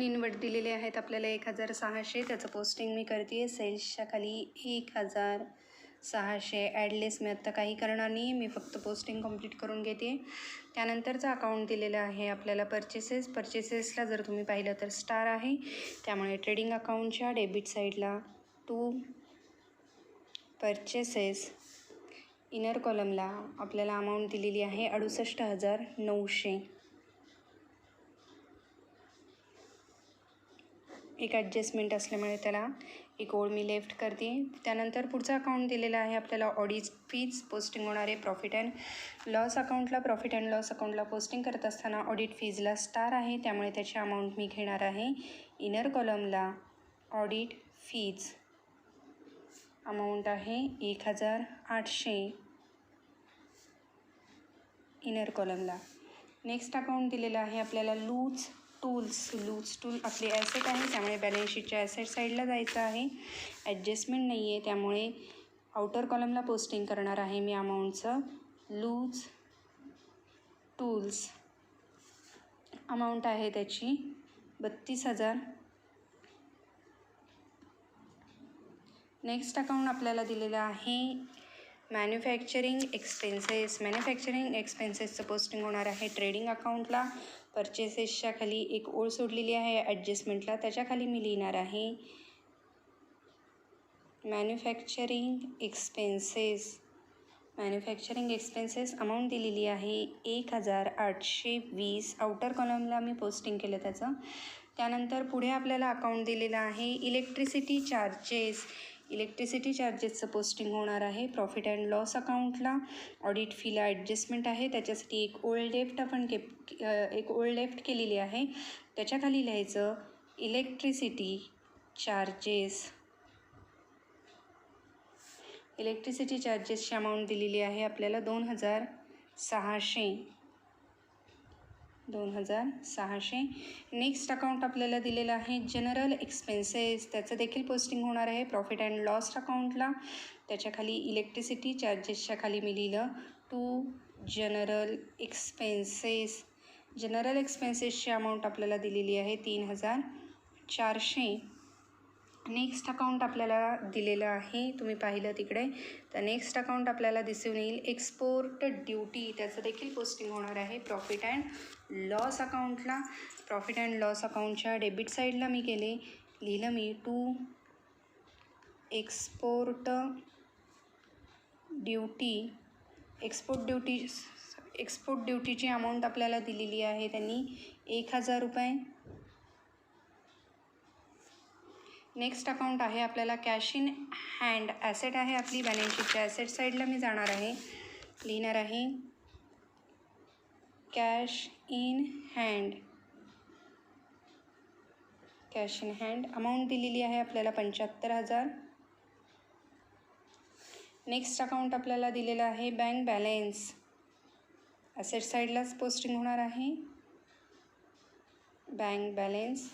इनवर्ड दिलेले आहेत आपल्याला 1,600. त्याचं पोस्टिंग मी करते आहे सेल्सच्या खाली 1,600. ॲडलेस मी आत्ता काही करणार नाही, मी फक्त पोस्टिंग कंप्लीट करून घेते. त्यानंतरचा अकाउंट दिलेला आहे आपल्याला परचेसेसला जर तुम्ही पाहिलं तर स्टार आहे, त्यामुळे ट्रेडिंग अकाउंटच्या डेबिट साईडला टू परचेसेस इनर कॉलमला आपल्याला अमाऊंट दिलेली आहे 68,900. एक ॲडजस्टमेंट असल्यामुळे त्याला एक ओळ मी लेफ्ट करते. त्यानंतर पुढचा अकाउंट दिलेला आहे आपल्याला ऑडिट फीज पोस्टिंग होणार आहे प्रॉफिट अँड लॉस अकाउंटला पोस्टिंग करत असताना ऑडिट फीजला स्टार आहे, त्यामुळे त्याची अमाऊंट मी घेणार आहे इनर कॉलमला ऑडिट फीज अमाऊंट आहे 1,800 इनर कॉलमला. नेक्स्ट अकाउंट दिलेला आहे आपल्याला लूज टूल आपली ॲसेट आहे, त्यामुळे बॅलन्स शीटच्या ॲसेट साईडला जायचं आहे. ॲडजस्टमेंट नाही आहे, त्यामुळे आउटर कॉलमला पोस्टिंग करणार आहे मी अमाऊंटचं लूज टूल्स. अमाऊंट आहे त्याची 32,000. नेक्स्ट अकाउंट आपल्याला दिलेलं आहे मॅन्युफॅक्चरिंग एक्सपेन्सेसचं पोस्टिंग होणार आहे ट्रेडिंग अकाउंटला. परचेसेसच्या खाली एक ओळ सोडलेली आहे ॲडजस्टमेंटला, त्याच्याखाली मी लिहिणार आहे मॅन्युफॅक्चरिंग एक्सपेन्सेस अमाऊंट दिलेली आहे 1,820. आउटर कॉलमला मी पोस्टिंग केलं त्याचं. त्यानंतर पुढे आपल्याला अकाउंट दिलेलं आहे इलेक्ट्रिसिटी चार्जेसचं पोस्टिंग होणार आहे प्रॉफिट अँड लॉस अकाउंटला. ऑडिट फीला ॲडजस्टमेंट आहे, त्याच्यासाठी एक ओळ लेफ्ट केलेली आहे, त्याच्याखाली लिहायचं इलेक्ट्रिसिटी चार्जेसची अमाऊंट दिलेली आहे आपल्याला 2,600. नेक्स्ट अकाउंट आपल्याला दिलेलं आहे जनरल एक्सपेन्सेस, त्याचं देखील पोस्टिंग होणार आहे प्रॉफिट अँड लॉस अकाउंटला. त्याच्याखाली इलेक्ट्रिसिटी चार्जेसच्या खाली मी लिहिलं टू जनरल एक्सपेन्सेसची अमाऊंट आपल्याला दिलेली आहे 3,400. नेक्स्ट अकाउंट आपल्याला दिलेलं आहे, तुम्ही पाहिलं तिकडे, तर नेक्स्ट अकाउंट आपल्याला दिसून येईल एक्सपोर्ट ड्युटी, त्याचं देखील पोस्टिंग होणार आहे प्रॉफिट अँड लॉस अकाउंटला. प्रॉफिट अँड लॉस अकाउंटच्या डेबिट साईडला मी लिहिलं मी टू एक्सपोर्ट ड्युटीची अमाऊंट आपल्याला दिलेली आहे त्यांनी 1,000 रुपये. नेक्स्ट अकाउंट आहे आपल्याला कॅश इन हँड ॲसेट आहे आपली बॅलन्स शीटच्या ॲसेट साईडला मी जाणार आहे, लिहिणार आहे कॅश इन हँड अमाऊंट दिलेली आहे आपल्याला 75,000. नेक्स्ट अकाउंट आपल्याला दिलेलं आहे बँक बॅलेन्स, ॲसेट साईडलाच पोस्टिंग होणार आहे बँक बॅलेन्स.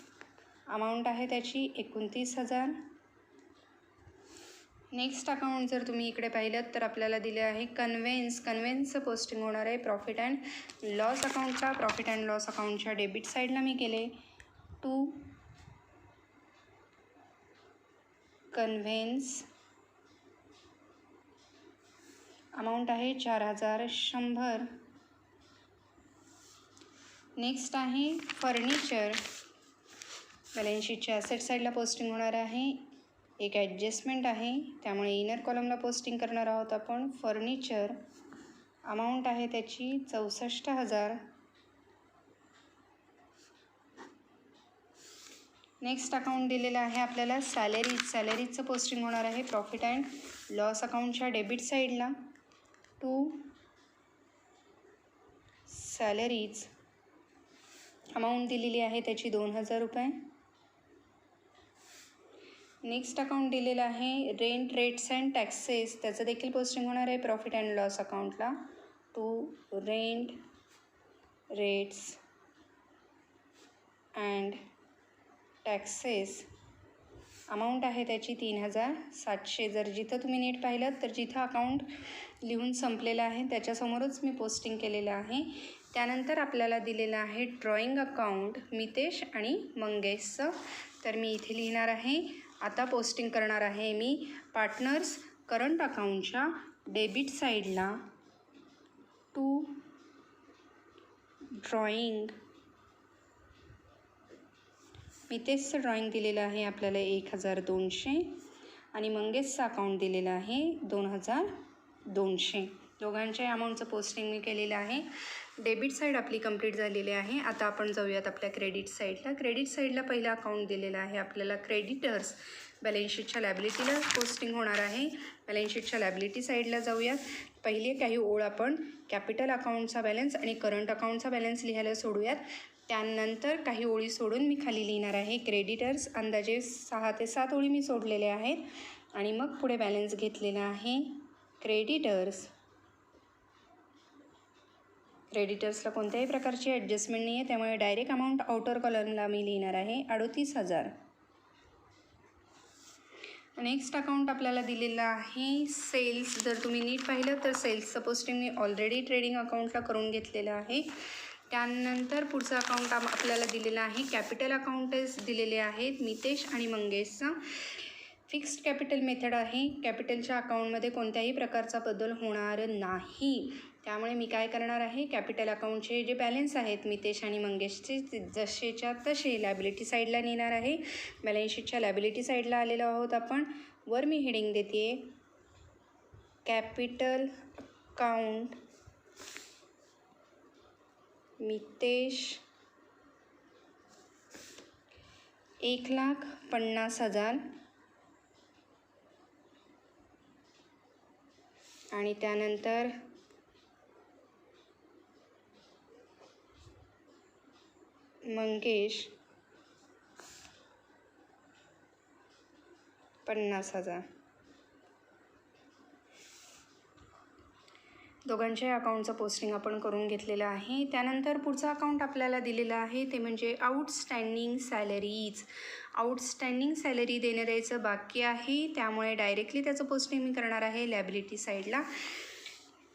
अमाऊंट आहे त्याची 29,000. नेक्स्ट अकाउंट जर तुम्ही इकडे पाहिलं तर आपल्याला दिले आहे कन्व्हेन्सचं पोस्टिंग होणार आहे प्रॉफिट अँड लॉस अकाउंटला. प्रॉफिट अँड लॉस अकाउंटच्या डेबिट साईडला मी केले टू कन्व्हेन्स. अमाऊंट आहे 4,100. नेक्स्ट आहे फर्निचर, बॅलन्स शीटच्या ॲसेट साईडला पोस्टिंग होणार आहे. एक ॲडजस्टमेंट आहे, त्यामुळे इनर कॉलमला पोस्टिंग करणार आहोत आपण फर्निचर. अमाऊंट आहे त्याची 64,000. नेक्स्ट अकाउंट दिलेलं आहे आपल्याला सॅलरीजचं पोस्टिंग होणार आहे प्रॉफिट अँड लॉस अकाउंटच्या डेबिट साईडला. टू सॅलरीज अमाऊंट दिलेली आहे त्याची 2000 रुपये. नेक्स्ट अकाउंट दिलेलं आहे रेंट रेट्स अँड टॅक्सेस, त्याचं देखील पोस्टिंग होणार आहे प्रॉफिट अँड लॉस अकाउंटला. To rent rates and taxes amount आहे त्याची 3700. जर जिथं तुम्ही नीट पाहिलं तर जिथं अकाउंट लिहून संपलेलं आहे त्याच्यासमोरच मी पोस्टिंग केलेलं आहे. त्यानंतर आपल्याला दिलेलं आहे ड्रॉईंग अकाउंट मितेश आणि मंगेशचं. तर मी इथे लिहिणार आहे, आता पोस्टिंग करणार आहे मी पार्टनर्स करंट अकाउंटच्या डेबिट साईडला. टू ड्रॉईंग मितेशचं ड्रॉईंग दिलेलं आहे आपल्याला 1200 आणि मंगेशचं अकाउंट दिलेलं आहे 2200. दोघांच्या अमाऊंटचं पोस्टिंग मी केलेलं आहे. डेबिट साईड आपली कंप्लीट झालेली आहे. आता आपण जाऊयात आपल्या क्रेडिट साईडला. क्रेडिट साईडला पहिलं अकाउंट दिलेलं आहे आपल्याला क्रेडिटर्स. बॅलन्स शीटच्या लॅबिलिटीला पोस्टिंग होणार आहे. बॅलन्स शीटच्या लॅबिलिटी साईडला जाऊयात. पहिले काही ओळ आपण कॅपिटल अकाउंटचा बॅलन्स आणि करंट अकाउंटचा बॅलन्स लिहायला सोडूयात. त्यानंतर काही ओळी सोडून मी खाली लिहिणार आहे क्रेडिटर्स. अंदाजे 6 ते 7 ओळी मी सोडलेल्या आहेत आणि मग पुढे बॅलन्स घेतलेला आहे क्रेडिटर्सला कोणत्याही प्रकारची ॲडजस्टमेंट नाही आहे, त्यामुळे डायरेक्ट अमाऊंट आउटर कॉलमला मी लिहिणार आहे 38,000. नेक्स्ट अकाउंट आपल्याला दिलेलं आहे सेल्स. जर तुम्ही नीट पाहिलं तर सेल्सचं पोस्टिंग मी ऑलरेडी ट्रेडिंग अकाउंटला करून घेतलेलं आहे. त्यानंतर पुढचं अकाउंट आपल्याला दिलेलं आहे कॅपिटल अकाउंटेस दिलेले आहेत मितेश आणि मंगेशचं. फिक्स्ड कॅपिटल मेथड आहे. कॅपिटलच्या अकाउंटमध्ये कोणत्याही प्रकारचा बदल होणार नाही, त्यामुळे मी काय करणार आहे कॅपिटल अकाउंटचे जे बॅलन्स आहेत मितेश आणि मंगेशचे जसेच्या तसे लॅबिलिटी साईडला नेणार आहे. बॅलन्स शीटच्या लॅबिलिटी साईडला आलेलो आहोत आपण. वर मी हेडिंग देते कॅपिटल अकाउंट मितेश 1,50,000 आणि त्यानंतर मंगेश 50,000. दोघांच्या अकाउंटचं पोस्टिंग आपण करून घेतलेलं आहे. त्यानंतर पुढचं अकाउंट आपल्याला दिलेलं आहे ते म्हणजे आउटस्टँडिंग सॅलरीज. आउटस्टँडिंग सॅलरी देणं द्यायचं बाकी आहे, त्यामुळे डायरेक्टली त्याचं पोस्टिंग मी करणार आहे लॅबिलिटी साईडला.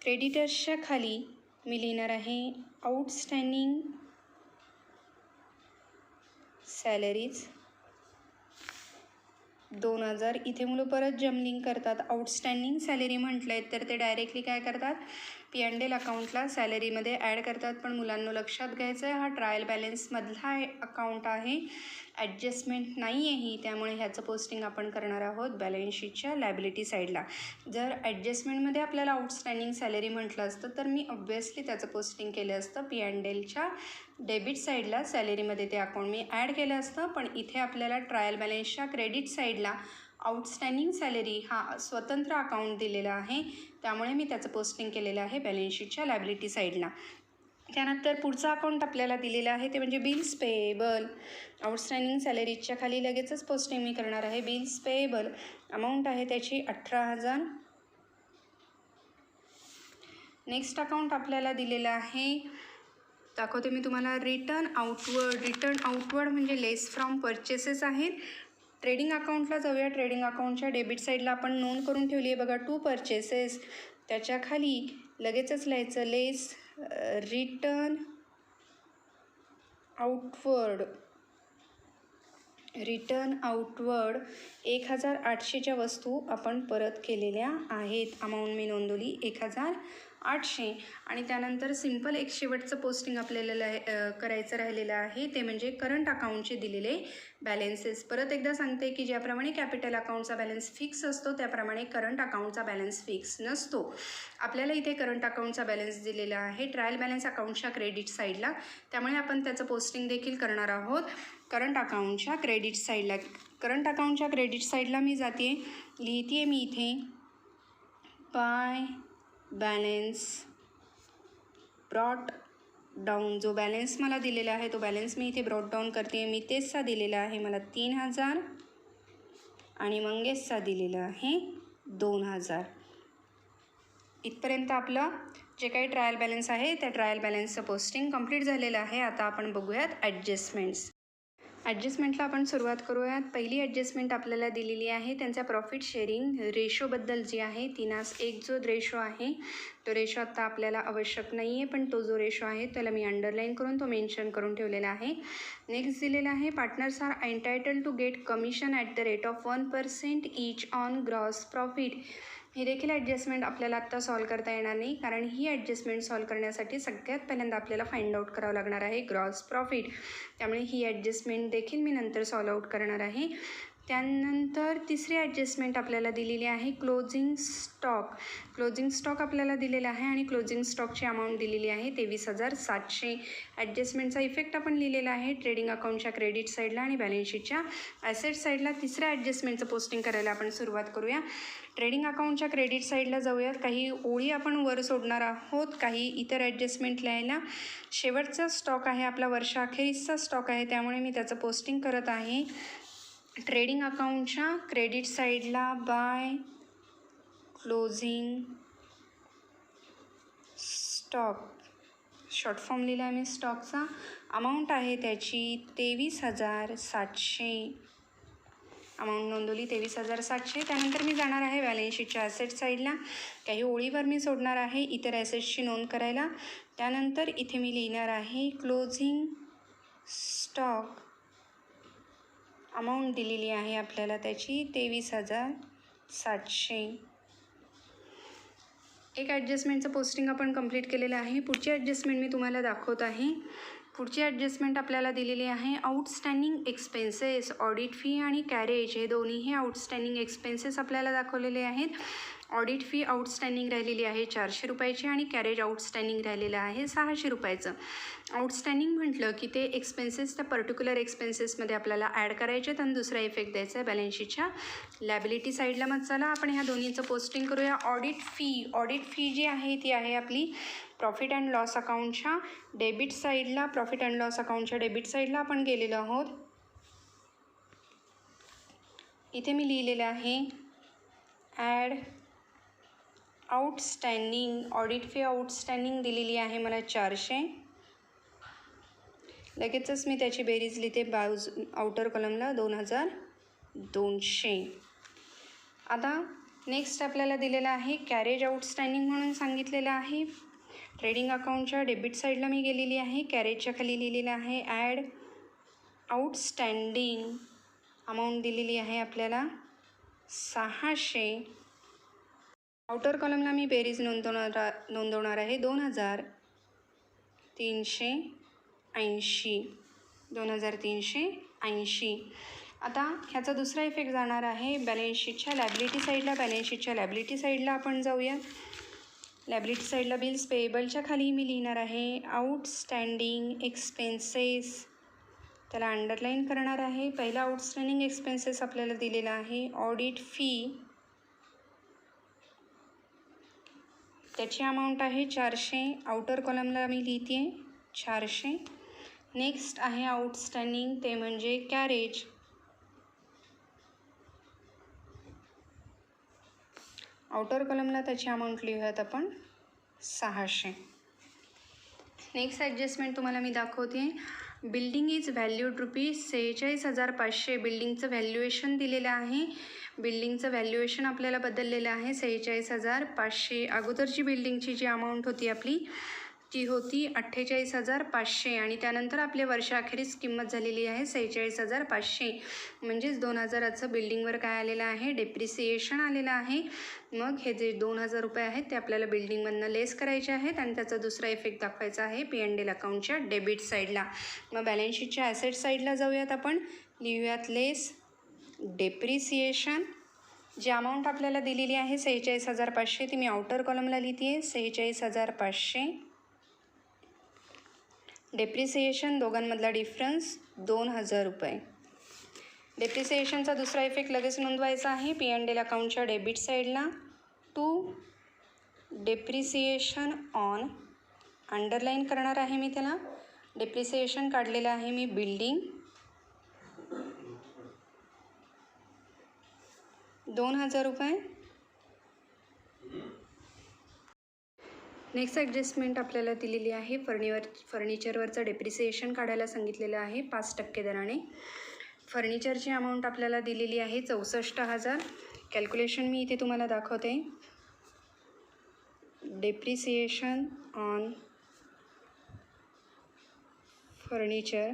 क्रेडिटर्सच्या खाली मी लिहिणार आहे आउटस्टँडिंग सॅलरीज 2000. इथे मुलं परत जम्बलिंग करतात. आउटस्टँडिंग सॅलरी म्हटलं तर ते डायरेक्टली काय करतात P&L अकाउंटला सॅलरीमध्ये ॲड करतात. पण मुलांना लक्षात घ्यायचं आहे हा ट्रायल बॅलन्समधला अकाउंट आहे, ॲडजस्टमेंट नाही आहे ही, त्यामुळे ह्याचं पोस्टिंग आपण करणार आहोत बॅलन्स शीटच्या लॅबिलिटी साईडला. जर ॲडजस्टमेंटमध्ये आपल्याला आउटस्टँडिंग सॅलरी म्हटलं असतं तर मी ऑब्व्हियसली त्याचं पोस्टिंग केलं असतं P&Lच्या डेबिट साईडला. सॅलरीमध्ये ते अकाउंट मी ॲड केलं असतं, पण इथे आपल्याला ट्रायल बॅलन्सच्या क्रेडिट साईडला आउटस्टँडिंग सॅलरी हा स्वतंत्र अकाउंट दिलेला आहे, त्यामुळे मी त्याचं पोस्टिंग केलेलं आहे बॅलन्स शीटच्या लॅबिलिटी साईडला. त्यानंतर पुढचं अकाउंट आपल्याला दिलेलं आहे ते म्हणजे बिल्स पेएबल. आउटस्टँडिंग सॅलरीजच्या खाली लगेचच पोस्टिंग मी करणार आहे बिल्स पेएबल. अमाऊंट आहे त्याची 18,000. नेक्स्ट अकाउंट आपल्याला दिलेलं आहे, दाखवते मी तुम्हाला, रिटर्न आउटवर्ड म्हणजे लेस फ्रॉम परचेसेस आहेत. ट्रेडिंग अकाउंटला जाऊया. ट्रेडिंग अकाउंटच्या डेबिट साईडला आपण नोंद करून ठेवली आहे बघा 2 परचेसेस. त्याच्या खाली लगेचच लिहायचं लेस रिटर्न आउटवर्ड 1,800च्या वस्तू आपण परत केलेल्या आहेत. अमाऊंट मी नोंदवली 1,800. 800 आणि त्यानंतर सिम्पल एक शेवटचं पोस्टिंग आपल्याला करायचं राहिलेलं आहे ते म्हणजे करंट अकाउंटचे दिलेले बॅलेन्सेस. परत एकदा सांगते की ज्याप्रमाणे कॅपिटल अकाउंटचा बॅलन्स फिक्स असतो त्याप्रमाणे करंट अकाउंटचा बॅलन्स फिक्स नसतो. आपल्याला इथे करंट अकाउंटचा बॅलन्स दिलेला आहे ट्रायल बॅलन्स अकाउंटच्या क्रेडिट साईडला, त्यामुळे आपण त्याचं पोस्टिंग देखील करणार आहोत करंट अकाउंटच्या क्रेडिट साईडला. करंट अकाउंटच्या क्रेडिट साईडला मी जाते, लिहिते मी इथे बाय बॅलेन्स ब्रॉट डाऊन. जो बॅलन्स मला दिलेला आहे तो बॅलन्स मी इथे ब्रॉट डाऊन करते. मी तेचचा दिलेला आहे मला 3000 आणि मंगेशचा दिलेला आहे 2000. इथपर्यंत आपलं जे काही ट्रायल बॅलन्स आहे त्या ट्रायल बॅलन्सचं पोस्टिंग कंप्लीट झालेलं आहे. आता आपण बघूयात ॲडजस्टमेंट्स. ॲडजस्टमेंटला आपण सुरुवात करूयात. पहिली ॲडजस्टमेंट आपल्याला दिलेली आहे त्यांच्या प्रॉफिट शेअरिंग रेशोबद्दल जी आहे 3:1 जो रेशो आहे तो रेशो आत्ता आपल्याला आवश्यक नाही आहे, पण तो जो रेशो आहे त्याला मी अंडरलाईन करून तो मेन्शन करून ठेवलेला आहे. नेक्स्ट दिलेला आहे partners are entitled to get commission at the rate of 1% each on gross profit. ही देखील ॲडजस्टमेंट आपल्याला आत्ता सॉल्व करता येणार नाही, कारण ही ॲडजस्टमेंट सॉल्व करण्यासाठी सगळ्यात पहिल्यांदा आपल्याला फाइंड आउट करावं लागणार आहे ग्रॉस प्रॉफिट. त्यामुळे ही ॲडजस्टमेंट देखील मी नंतर सॉल्व आउट करणार आहे. त्यानंतर तिसरी ॲडजस्टमेंट आपल्याला दिलेली आहे क्लोजिंग स्टॉक. क्लोजिंग स्टॉक आपल्याला दिलेला आहे आणि क्लोजिंग स्टॉकची अमाऊंट दिलेली आहे 23,700. ॲडजस्टमेंटचा इफेक्ट आपण लिहिलेला आहे ट्रेडिंग अकाउंटच्या क्रेडिट साईडला आणि बॅलन्स शीटच्या ॲसेट साईडला. तिसऱ्या ॲडजस्टमेंटचं पोस्टिंग करायला आपण सुरुवात करूया. ट्रेडिंग अकाउंटच्या क्रेडिट साईडला जाऊयात. काही ओळी आपण वर सोडणार आहोत, काही इतर ॲडजस्टमेंट लिहायला. शेवटचा स्टॉक आहे आपला वर्षाअखेरीसचा स्टॉक आहे, त्यामुळे मी त्याचं पोस्टिंग करत आहे ट्रेडिंग अकाउंटच्या क्रेडिट साईडला by closing stock. Short form लिहिला आहे मी स्टॉकचा. अमाऊंट आहे त्याची 23,700. अमाऊंट नोंदवली 23,700. त्यानंतर मी जाणार आहे बॅलन्स शीटच्या ॲसेट साईडला. काही ओळीवर मी सोडणार आहे इतर ॲसेट्सची नोंद करायला. त्यानंतर इथे मी लिहिणार आहे क्लोजिंग स्टॉक. अमाऊंट दिलेली आहे आपल्याला त्याची 23,700. एक ॲडजस्टमेंटचं पोस्टिंग आपण कंप्लीट केलेलं आहे. पुढची ॲडजस्टमेंट मी तुम्हाला दाखवत आहे. पुढची ॲडजस्टमेंट आपल्याला दिलेली आहे आउटस्टँडिंग एक्सपेन्सेस. ऑडिट फी आणि कॅरेज हे दोन्हीही आउटस्टँडिंग एक्सपेन्सेस आपल्याला दाखवलेले आहेत. ऑडिट फी आउटस्टँडिंग राहिलेली आहे 400 रुपयाची आणि कॅरेज आउटस्टँडिंग राहिलेलं आहे 600 रुपयाचं. आउटस्टँडिंग म्हटलं की ते एक्सपेन्सेस त्या पर्टिक्युलर एक्सपेन्सेसमध्ये आपल्याला ॲड करायचे आणि दुसरा इफेक्ट द्यायचा आहे बॅलन्स शीटच्या लॅबिलिटी साईडला. मग चला आपण ह्या दोन्हीचं पोस्टिंग करूया. ऑडिट फी जी आहे ती आहे आपली प्रॉफिट अँड लॉस अकाउंटच्या डेबिट साईडला. प्रॉफिट अँड लॉस अकाउंटच्या डेबिट साईडला आपण गेलेलो आहोत. इथे मी लिहिलेलं आहे add outstanding. Audit fee outstanding दिलेली आहे मला 400. लगेचच मी त्याची बेरीज लिहिते आउटर कॉलमला 2,200. आता नेक्स्ट आपल्याला दिलेला आहे कॅरेज आउटस्टँडिंग म्हणून सांगितलेलं आहे. ट्रेडिंग अकाउंटच्या डेबिट साईडला मी गेलेली आहे. कॅरेजच्या खाली लिहिलेलं आहे ॲड आउटस्टँडिंग. अमाऊंट दिलेली आहे आपल्याला 600. आउटर कॉलमला मी बेरीज नोंदवणार आहे 2,380. 2,380. आता ह्याचा दुसरा इफेक्ट जाणार आहे बॅलन्स शीटच्या लॅबिलिटी साईडला. बॅलन्स शीटच्या लॅबिलिटी साईडला आपण जाऊया. लॅबिलिटी साईडला बिल्स पेएबलच्या खाली मी लिहिणार आहे आउटस्टँडिंग एक्सपेन्सेस. त्याला अंडरलाईन करणार आहे. पहिला आउटस्टँडिंग एक्सपेन्सेस आपल्याला दिलेला आहे ऑडिट फी. त्याची अमाऊंट आहे 400. आउटर कॉलमला मी लिहिते 400. नेक्स्ट आहे आउटस्टँडिंग ते म्हणजे कॅरेज. आउटर कॉलमला त्याची अमाऊंट लिहूयात आपण 600. नेक्स्ट ॲडजस्टमेंट तुम्हाला मी दाखवते. Building is valued ₹46,500. बिल्डिंगचं व्हॅल्युएशन दिलेलं आहे. बिल्डिंगचं व्हॅल्युएशन आपल्याला बदललेलं आहे 46,500. अगोदरची बिल्डिंगची जी अमाऊंट होती आपली ती होती 48,500 आणि त्यानंतर आपल्या वर्षाअखेरीस किंमत झालेली आहे 46,500. म्हणजेच 2,000चं बिल्डिंगवर काय आलेलं आहे, डेप्रिसिएशन आलेलं आहे. मग हे जे 2,000 रुपये आहेत ते आपल्याला बिल्डिंगमधनं लेस करायचे आहेत आणि त्याचा दुसरा इफेक्ट दाखवायचा आहे P&L अकाउंटच्या डेबिट साईडला. मग बॅलन्स शीटच्या ॲसेट साईडला जाऊयात आपण. लिहूयात लेस डेप्रिसिएशन. जी अमाऊंट आपल्याला दिलेली आहे 46,500 ती मी आउटर कॉलमला लिहिते आहे 46,500. डेप्रिसिएशन दोघांमधला डिफरन्स 2,000 रुपये. डेप्रिसिएशनचा दुसरा इफेक्ट लगेच नोंदवायचा आहे P&L अकाउंटच्या डेबिट साईडला. टू डेप्रिसिएशन ऑन, अंडरलाईन करणार आहे मी त्याला. डेप्रिसिएशन काढलेलं आहे मी बिल्डिंग 2,000 रुपये. नेक्स्ट ॲडजस्टमेंट आपल्याला दिलेली आहे फर्निचरवरचं डेप्रिसिएशन काढायला सांगितलेलं आहे 5% दराने. फर्निचरची अमाऊंट आपल्याला दिलेली आहे 64,000. कॅल्क्युलेशन मी इथे तुम्हाला दाखवते. डेप्रिसिएशन ऑन फर्निचर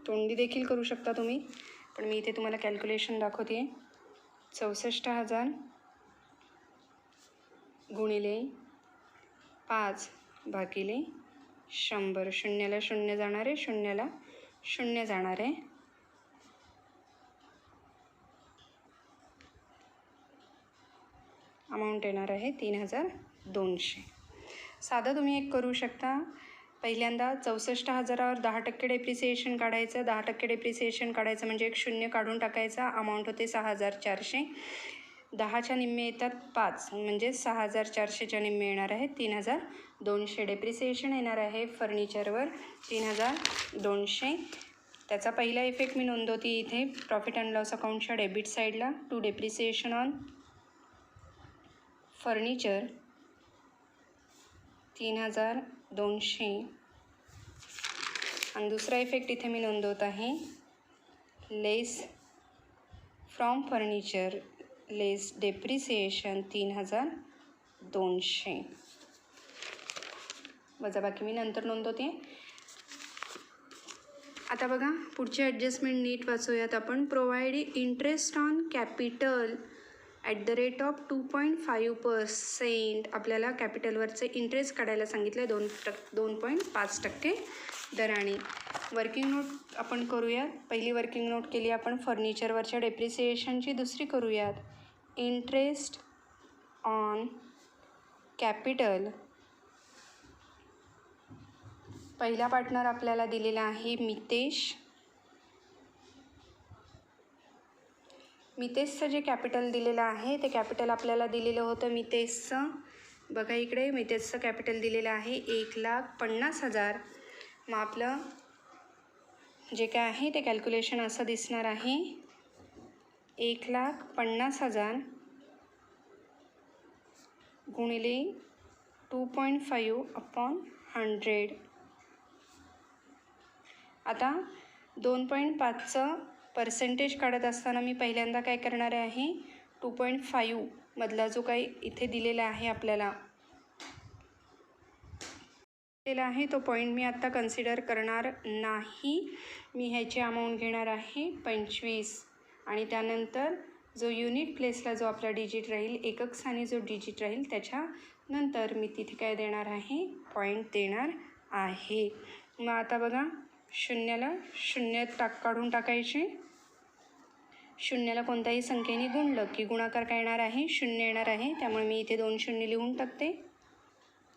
तोंडी देखील करू शकता तुम्ही, पण मी इथे तुम्हाला कॅल्क्युलेशन दाखवते. 64,000 गुणिले 5 भागिले 100. शून्याला शून्य जाणार आहे, शून्याला शून्य जाणार आहे. अमाऊंट येणार आहे 3,200. साधं तुम्ही एक करू शकता. पहिल्यांदा 64,000वर 10% डेप्रिसिएशन काढायचं. 10% डेप्रिसिएशन काढायचं म्हणजे एक शून्य काढून टाकायचा. अमाऊंट होते 6,400. 10च्या निम्मे येतात 5 म्हणजे 6,400च्या निम्मे येणार आहे 3,200. डेप्रिसिएशन येणार आहे फर्निचरवर 3,200. त्याचा पहिला इफेक्ट मी नोंदवते इथे प्रॉफिट अँड लॉस अकाउंटच्या डेबिट साईडला. टू डेप्रिसिएशन ऑन फर्निचर 3,200 आणि दुसरा इफेक्ट इथे मी नोंदवत आहे लेस फ्रॉम फर्निचर लेस डेप्रिसिएशन 3,200. वजाबाकी मी नंतर नोंदवते. आता बघा पुढचे ॲडजस्टमेंट नीट वाचूयात आपण. Provide interest on capital @ 2.5%. आपल्याला कॅपिटलवरचे इंटरेस्ट काढायला सांगितलं आहे 2.5% दराने. वर्किंग नोट आपण करूयात. पहिली वर्किंग नोट केली आपण फर्निचरवरच्या डेप्रिसिएशनची. दुसरी करूयात इंटरेस्ट ऑन कॅपिटल. पहिला पार्टनर आपल्याला दिलेला आहे मितेश. मितेशचं जे कॅपिटल दिलेलं आहे ते कॅपिटल आपल्याला दिलेलं होतं मितेशचं. बघा इकडे मितेशचं कॅपिटल दिलेलं आहे 1,50,000. मग आपलं जे काय आहे ते कॅल्क्युलेशन असं दिसणार आहे 1,50,000 गुणिले 2.5/100. आता 2.5चं पर्सेंटेज काढत असताना मी पहिल्यांदा काय करणार आहे 2.5 मधला जो काही इथे दिलेला आहे आपल्याला दिलेला आहे तो पॉईंट मी आत्ता कन्सिडर करणार नाही. मी ह्याची अमाऊंट घेणार आहे 25 आणि त्यानंतर जो युनिट प्लेसला जो आपला डिजिट राहील एकक स्थानी जो डिजिट राहील त्याच्यानंतर मी तिथे काय देणार आहे पॉईंट देणार आहे. मग आता बघा शून्याला शून्य काढून टाकायचे. शून्याला कोणत्याही संख्येने गुणलं की गुणाकार काय येणार आहे शून्य येणार आहे. त्यामुळे मी इथे 2 शून्य लिहून टाकते.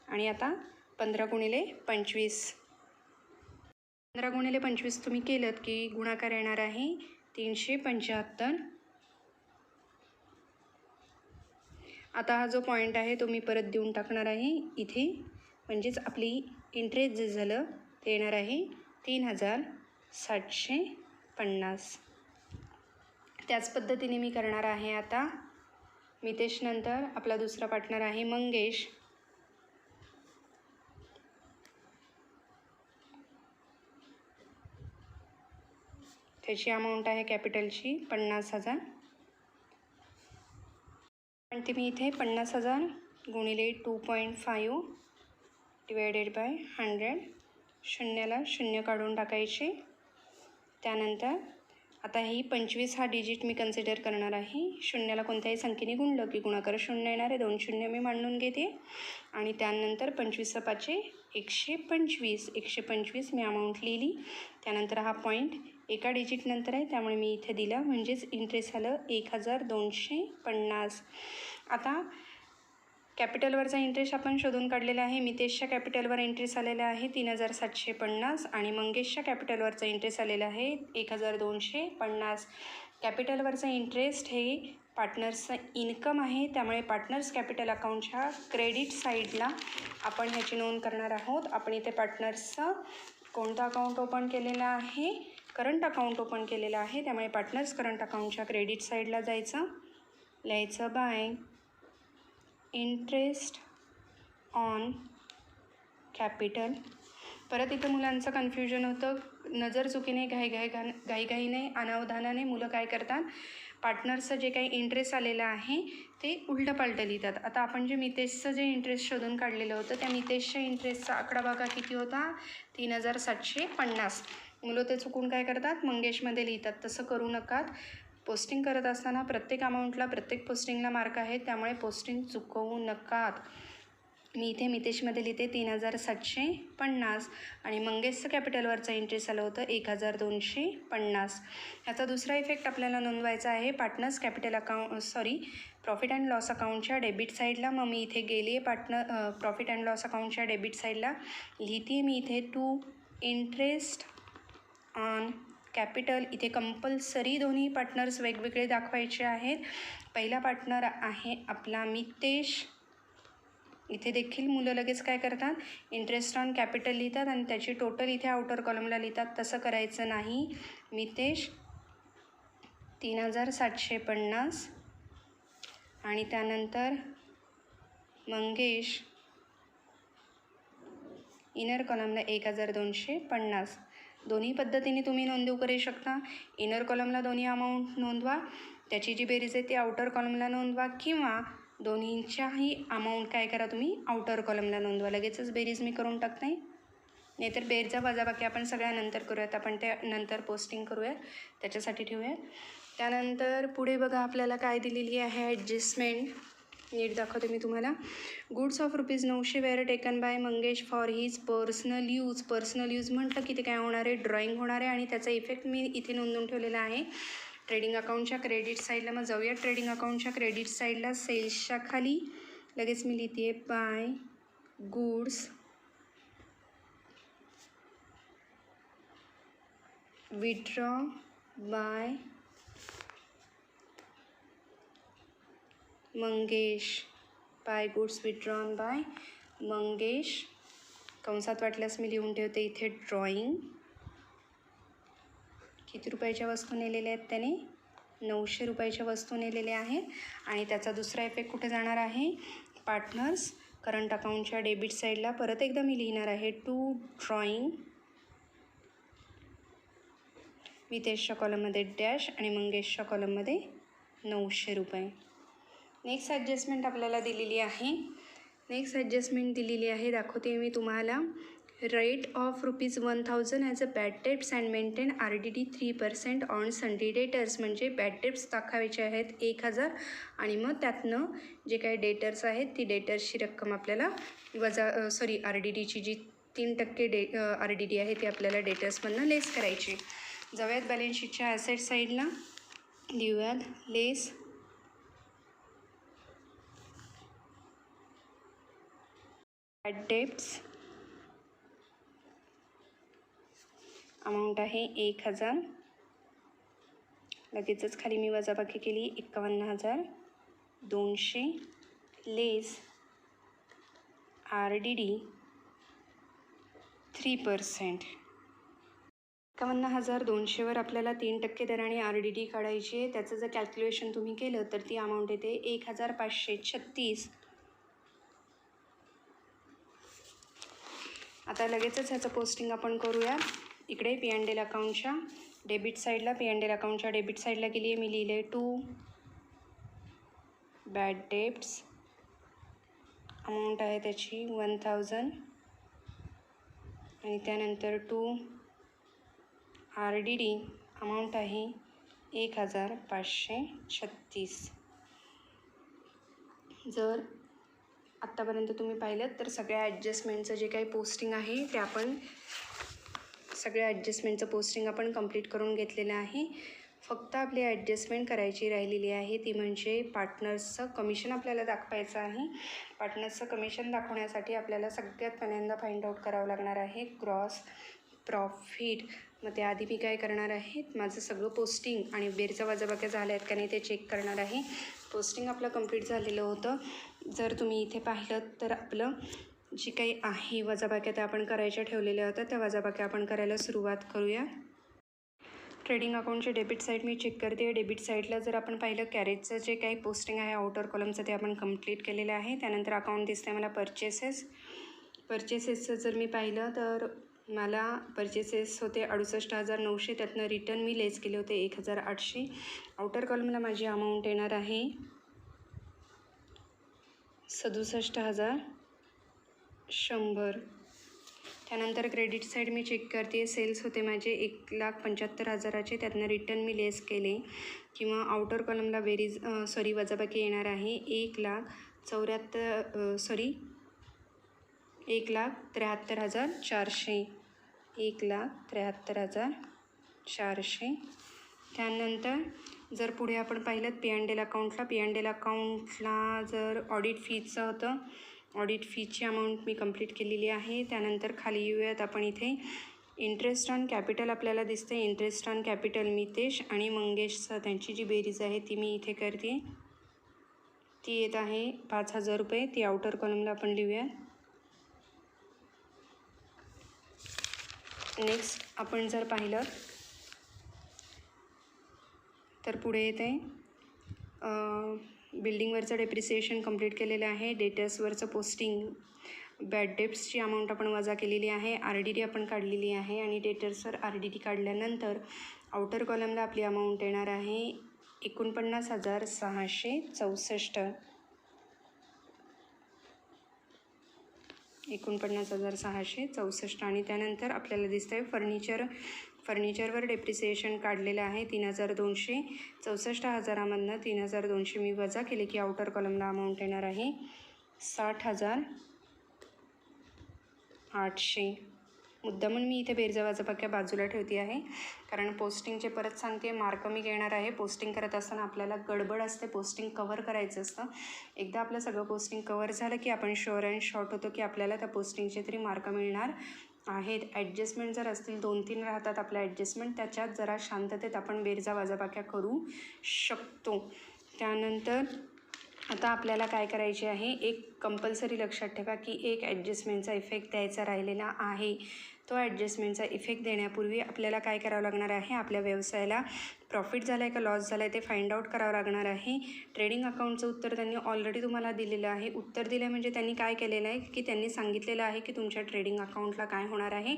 आणि आता 15 गुणिले 25. 15 गुणिले 25 तुम्ही केलं की गुणाकार येणार आहे 375. आता हा जो पॉईंट आहे तो मी परत देऊन टाकणार आहे इथे. म्हणजेच आपली इंटरेस्ट जे झालं ते येणार आहे 3,750. त्याच पद्धतीने मी करणार आहे आता. मितेश नंतर आपला दुसरा पार्टनर आहे मंगेश. त्याची अमाऊंट आहे कॅपिटलची 50,000 आणि ते मी इथे 50,000 गुणिले 2.5 डिवायडेड बाय 100. शून्याला शून्य काढून टाकायचे. त्यानंतर आता ही 25 हा डिजिट मी कन्सिडर करणार आहे. शून्याला कोणत्याही संख्येने गुणलं की गुणाकार शून्य येणार आहे. 2 शून्य मी मांडून घेते आणि त्यानंतर 25 पाचे 125. 125 मी अमाऊंट लिहिली. त्यानंतर हा पॉईंट एका डिजिट नंतर आहे त्यामुळे मी इथे दिला, म्हणजेच इंटरेस्ट आलं 1250. आता कॅपिटलवरचा इंटरेस्ट आपण शोधून काढलेला आहे. मितेशच्या कॅपिटलवर इंटरेस्ट आलेला आहे 3750 आणि मंगेशच्या कॅपिटलवरचा इंटरेस्ट आलेला आहे 1250. कॅपिटलवरचा इंटरेस्ट हे पार्टनर्सचं इन्कम आहे, त्यामुळे पार्टनर्स कॅपिटल अकाउंटच्या क्रेडिट साईडला आपण ह्याची नोंद करणार आहोत. आपण इथे पार्टनर्सचं कोणतं अकाउंट ओपन केलेलं आहे? करंट अकाउंट ओपन केलेलं आहे, त्यामुळे पार्टनर्स करंट अकाउंटच्या क्रेडिट साईडला जायचं. लिहायचं बाय इंटरेस्ट ऑन कॅपिटल. परत इथं मुलांचं कन्फ्युजन होतं. नजर चुकीने घाईघाईने अनावधानाने मुलं काय करतात, पार्टनर्सचं जे काही इंटरेस्ट आलेलं आहे ते उलटंपालटं लिहितात. आता आपण जे मितेशचं जे इंटरेस्ट शोधून काढलेलं होतं त्या मितेशच्या इंटरेस्टचा आकडा बघा किती होता, 3750. मुलं ते चुकून काय करतात, मंगेशमध्ये लिहितात. तसं करू नकात. पोस्टिंग करत असताना प्रत्येक अमाऊंटला प्रत्येक पोस्टिंगला मार्क आहेत, त्यामुळे पोस्टिंग चुकवू नकात. मी इथे मितेशमध्ये लिहिते 3750 आणि मंगेशचं कॅपिटलवरचा इंटरेस्ट आलं होतं 1250. ह्याचा दुसरा इफेक्ट आपल्याला नोंदवायचा आहे partners capital profit and loss अकाउंटच्या डेबिट साईडला. मग मी इथे गेली आहे प्रॉफिट अँड लॉस अकाउंटच्या डेबिट साईडला. लिहिते मी इथे टू इंटरेस्ट ऑन कॅपिटल. इथे कंपल्सरी दोन्ही पार्टनर्स वेगवेगळे दाखवायचे आहेत. पहिला पार्टनर आहे आपला मितेश. इथे देखील मुलं लगेच काय करतात, इंटरेस्ट ऑन कॅपिटल लिहितात आणि त्याची टोटल इथे आउटर कॉलमला लिहितात. तसं करायचं नाही. मितेश 3750 आणि त्यानंतर मंगेश इनर कॉलमला 1250. दोन्ही पद्धतीने तुम्ही नोंदणी करू शकता. इनर कॉलमला दोन्ही अमाऊंट नोंदवा, त्याची जी बेरीज आहे ती आउटर कॉलमला नोंदवा, किंवा दोन्हींच्याही अमाऊंट काय करा तुम्ही आउटर कॉलमला नोंदवा. लगेचच बेरीज मी करून टाकते, नाहीतर बेरजा वजाबाकी आपण सगळ्या नंतर करूयात. आपण ते नंतर पोस्टिंग करूयात, त्याच्यासाठी ठेवूयात. त्यानंतर पुढे बघा आपल्याला काय दिलेली आहे ॲडजस्टमेंट. नीट दाखवते मी तुम्हाला. Goods of ₹900 were taken by Mangesh for his personal use. Personal use म्हटलं की ते काय होणार आहे, ड्रॉईंग होणार आहे आणि त्याचा इफेक्ट मी इथे नोंदवून ठेवलेला आहे ट्रेडिंग अकाउंटच्या क्रेडिट साईडला. मग जाऊया ट्रेडिंग अकाउंटच्या क्रेडिट साईडला. सेल्सच्या खाली लगेच मी लिहिते by goods withdraw by Mangesh. By goods withdrawn by Mangesh. कंसात वाटल्यास मी लिहून ठेवते इथे ड्रॉईंग. किती रुपयाच्या वस्तू नेलेल्या आहेत त्याने, ₹900 वस्तू नेलेल्या आहेत. आणि त्याचा दुसरा इफेक्ट कुठे जाणार आहे, पार्टनर्स करंट अकाउंटच्या डेबिट साईडला. परत एकदा मी लिहिणार आहे टू ड्रॉईंग. मितेशच्या कॉलममध्ये डॅश आणि मंगेशच्या कॉलममध्ये ₹900. नेक्स्ट ॲडजस्टमेंट आपल्याला दिलेली आहे. नेक्स्ट ॲडजस्टमेंट दिलेली आहे, दाखवते मी तुम्हाला. Rate of ₹1000 as a bad debts and maintain RDD 3% on sundry debtors. म्हणजे बॅड डेट्स दाखवायचे आहेत 1000 आणि मग त्यातनं जे काही डेटर्स आहेत ती डेटर्सची रक्कम आपल्याला RDDची जी 3% RDD आहे ती आपल्याला डेटर्समधनं लेस करायची. जाऊयात बॅलन्स शीटच्या ॲसेट साईडला. लिहूयात लेस बॅड डेट्स. अमाऊंट आहे 1000. लगेचच खाली मी वजाबाकी केली 51200 लेस RDD 3%. 51200वर आपल्याला 3% दराने RDD काढायची आहे. त्याचं जर कॅल्क्युलेशन तुम्ही केलं तर ती अमाऊंट येते 1536. आता लगेचच ह्याचं पोस्टिंग आपण करूया. इकडे P&L अकाउंटच्या डेबिट साईडला. P&L अकाउंटच्या डेबिट साईडला गेली आहे, मी लिहिले टू बॅड डेट्स. अमाऊंट आहे त्याची 1000 आणि त्यानंतर टू RDD अमाऊंट आहे 1536. जर आत्तापर्यंत तुम्ही पाहिलं तर सगळ्या ॲडजस्टमेंटचं जे काही पोस्टिंग आहे ते आपण सगळ्या ॲडजस्टमेंटचं पोस्टिंग आपण कंप्लीट करून घेतलेलं आहे. फक्त आपली ॲडजस्टमेंट करायची राहिलेली आहे ती म्हणजे पार्टनर्सचं कमिशन आपल्याला दाखवायचं आहे. पार्टनर्सचं कमिशन दाखवण्यासाठी आपल्याला सगळ्यात पहिल्यांदा फाइंड आउट करावं लागणार आहे ग्रॉस प्रॉफिट. मग त्याआधी मी काय करणार आहे, माझं सगळं पोस्टिंग आणि बेरचा वजाबाक्या झाल्या आहेत का नाही ते चेक करणार आहे. पोस्टिंग आपलं कंप्लीट झालेलं होतं. जर तुम्ही इथे पाहिलं तर आपलं जी काही आहे वजाबाक्या त्या आपण करायच्या ठेवलेल्या होत्या, त्या वजाबाक्या आपण करायला सुरुवात करूया. ट्रेडिंग अकाउंटचे डेबिट साईड मी चेक करते. डेबिट साईडला जर आपण पाहिलं कॅरेजचं जे काही पोस्टिंग आहे आउटर कॉलमचं ते आपण कंप्लीट केलेलं आहे. त्यानंतर अकाउंट दिसतं आहे मला परचेसेसचं जर मी पाहिलं तर मला परचेसेस होते 68,900. त्यातनं रिटर्न मी लेस केले होते 1,800. आउटर कॉलमला माझी अमाऊंट येणार आहे 67,100. त्यानंतर क्रेडिट साईड मी चेक करते. सेल्स होते माझे 1,75,000चे. त्यातनं रिटर्न मी लेस केले किंवा आउटर कॉलमला वजाबाकी येणार आहे 1,73,400. 1,73,400. त्यानंतर जर पुढे आपण पाहिलं P&L अकाउंटला जर ऑडिट फीचं होतं, ऑडिट फीची अमाऊंट मी कंप्लीट केलेली आहे. त्यानंतर खाली येऊयात आपण इथे इंटरेस्ट ऑन कॅपिटल आपल्याला दिसते. इंटरेस्ट ऑन कॅपिटल मितेश आणि मंगेशचं त्यांची जी बेरीज आहे ती मी इथे करते. ती येत आहे 5,000 रुपये. ती आउटर कॉलमला आपण लिहूया. नेक्स्ट आपण जर पाहिलं तर पुढे येते बिल्डिंगवरचं डेप्रिसिएशन कंप्लीट केलेलं आहे. डेटर्सवरचं पोस्टिंग, बॅड डेप्सची अमाऊंट आपण वजा केलेली आहे. RDD आपण काढलेली आहे आणि डेटर्सवर RDD काढल्यानंतर आउटर कॉलमला आपली अमाऊंट येणार आहे 49,664. 49,664. आणि त्यानंतर आपल्याला दिसतं आहे फर्निचरवर डेप्रिसिएशन काढलेलं आहे 3,200. 64,000मधनं 3,200 मी वजा केले की आउटर कॉलमला अमाऊंट येणार आहे 60,800. मुद्दामून मी इथे बेरजा वजाबाक्या बाजूला ठेवते आहे कारण पोस्टिंगचे परत सांगते मार्क मी घेणार आहे. पोस्टिंग करत असताना आपल्याला गडबड असते, पोस्टिंग कवर करायचं असतं. एकदा आपलं सगळं पोस्टिंग कवर झालं की आपण शुअर अँड शॉर्ट होतो की आपल्याला त्या पोस्टिंगचे तरी मार्क मिळणार आहेत. ॲडजस्टमेंट जर असतील 2-3 राहतात आपल्या ॲडजस्टमेंट, त्याच्यात जरा शांततेत आपण बेरजा वजाबाक्या करू शकतो. त्यानंतर आता आपल्याला काय करायचे आहे, एक कंपल्सरी लक्षात ठेवा की एक ॲडजस्टमेंटचा इफेक्ट द्यायचा राहिलेला आहे. तो ॲडजस्टमेंटचा इफेक्ट देण्यापूर्वी आपल्याला काय करावं लागणार आहे, आपल्या व्यवसायाला प्रॉफिट झाला आहे का लॉस झाला आहे ते फाइंड आउट करावं लागणार आहे. ट्रेडिंग अकाउंटचं उत्तर त्यांनी ऑलरेडी तुम्हाला दिलेलं आहे. उत्तर दिलं म्हणजे त्यांनी काय केलेलं आहे की त्यांनी सांगितलेलं आहे की तुमच्या ट्रेडिंग अकाउंटला काय होणार आहे,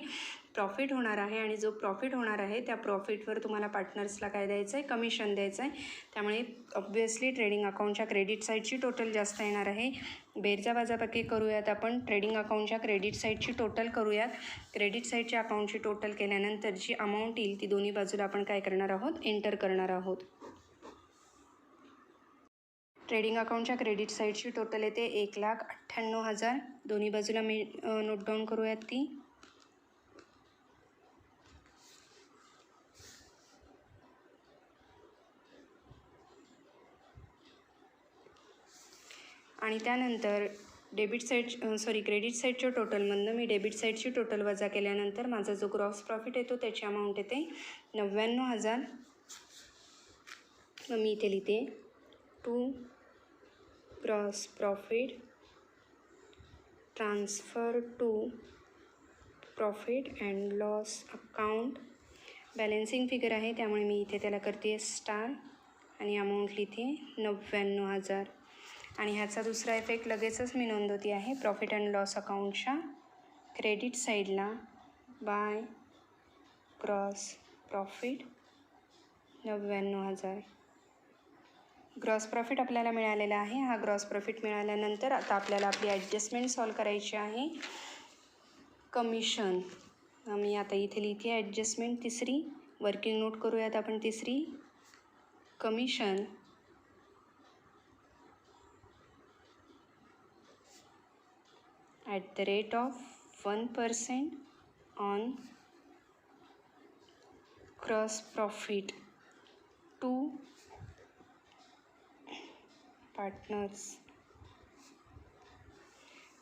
प्रॉफिट होणार आहे. आणि जो प्रॉफिट होणार आहे त्या प्रॉफिटवर तुम्हाला पार्टनर्सला काय द्यायचं आहे, कमिशन द्यायचं आहे. त्यामुळे ऑब्व्हियसली ट्रेडिंग अकाउंटच्या क्रेडिट साईडची टोटल जास्त येणार आहे. बेरजा वजाबाकी करूयात आपण. ट्रेडिंग अकाउंटच्या क्रेडिट साईडची टोटल करूयात. क्रेडिट साईडच्या अकाउंटची टोटल केल्यानंतर जी अमाऊंट येईल ती दोन्ही बाजूला आपण काय करणार आहोत, एंटर करणार आहोत. ट्रेडिंग अकाउंटच्या क्रेडिट साईडची टोटल येते 1,98,000. दोन्ही बाजूला मी नोट डाऊन करूयात ती. आणि त्यानंतर क्रेडिट साईडच्या टोटलमधनं मी डेबिट साईडची टोटल वजा केल्यानंतर माझा जो ग्रॉस प्रॉफिट येतो त्याची अमाऊंट येते 99,000. मग मी इथे लिहिते to gross profit transfer to profit and loss account. Balancing figure आहे त्यामुळे मी इथे त्याला करते स्टार आणि अमाऊंट लिहिते 99,000. आणि ह्याचा दुसरा इफेक्ट लगेचच मी नोंदवते आहे. प्रॉफिट अँड लॉस अकाउंटच्या क्रेडिट साईडला by gross profit 99,000. Gross profit आपल्याला मिळालेला आहे. हा ग्रॉस प्रॉफिट मिळाल्यानंतर आता आपल्याला आपली ॲडजस्टमेंट सॉल्व करायची आहे. कमिशन मी आता इथे लिहिते ॲडजस्टमेंट तिसरी. वर्किंग नोट करूयात आपण तिसरी. Commission @1% on gross profit to partners.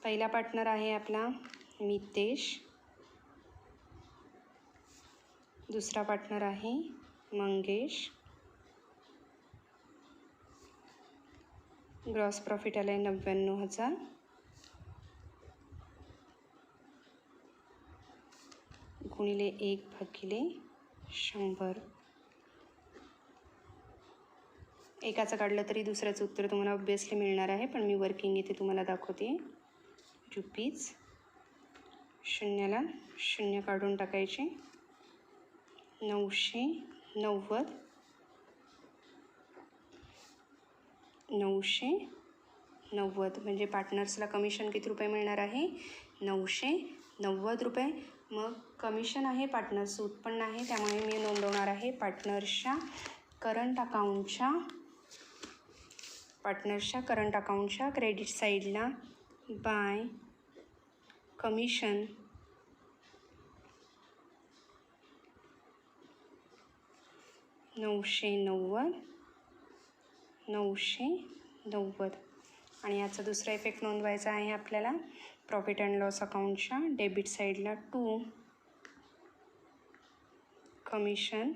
पहिला पार्टनर आहे आपला मितेश, दुसरा पार्टनर आहे मंगेश. ग्रॉस प्रॉफिट आलं आहे 99,000 गुणिले 1/100. एकाचं काढलं तरी दुसऱ्याचं उत्तर तुम्हाला ऑब्वियसली मिळणार आहे, पण मी वर्किंग इथे तुम्हाला दाखवते. रुपीज, शून्याला शून्य काढून टाकायचे. 990 म्हणजे पार्टनर्सला कमिशन किती रुपये मिळणार आहे? 990 रुपये. मग कमिशन आहे, पार्टनर्सचं उत्पन्न आहे, त्यामुळे मी नोंदवणार आहे पार्टनर्सच्या करंट अकाउंटच्या क्रेडिट साईडला बाय कमिशन $990 आणि याचा दुसरा इफेक्ट नोंदवायचा आहे आपल्याला प्रॉफिट अँड लॉस अकाउंटच्या डेबिट साईडला to commission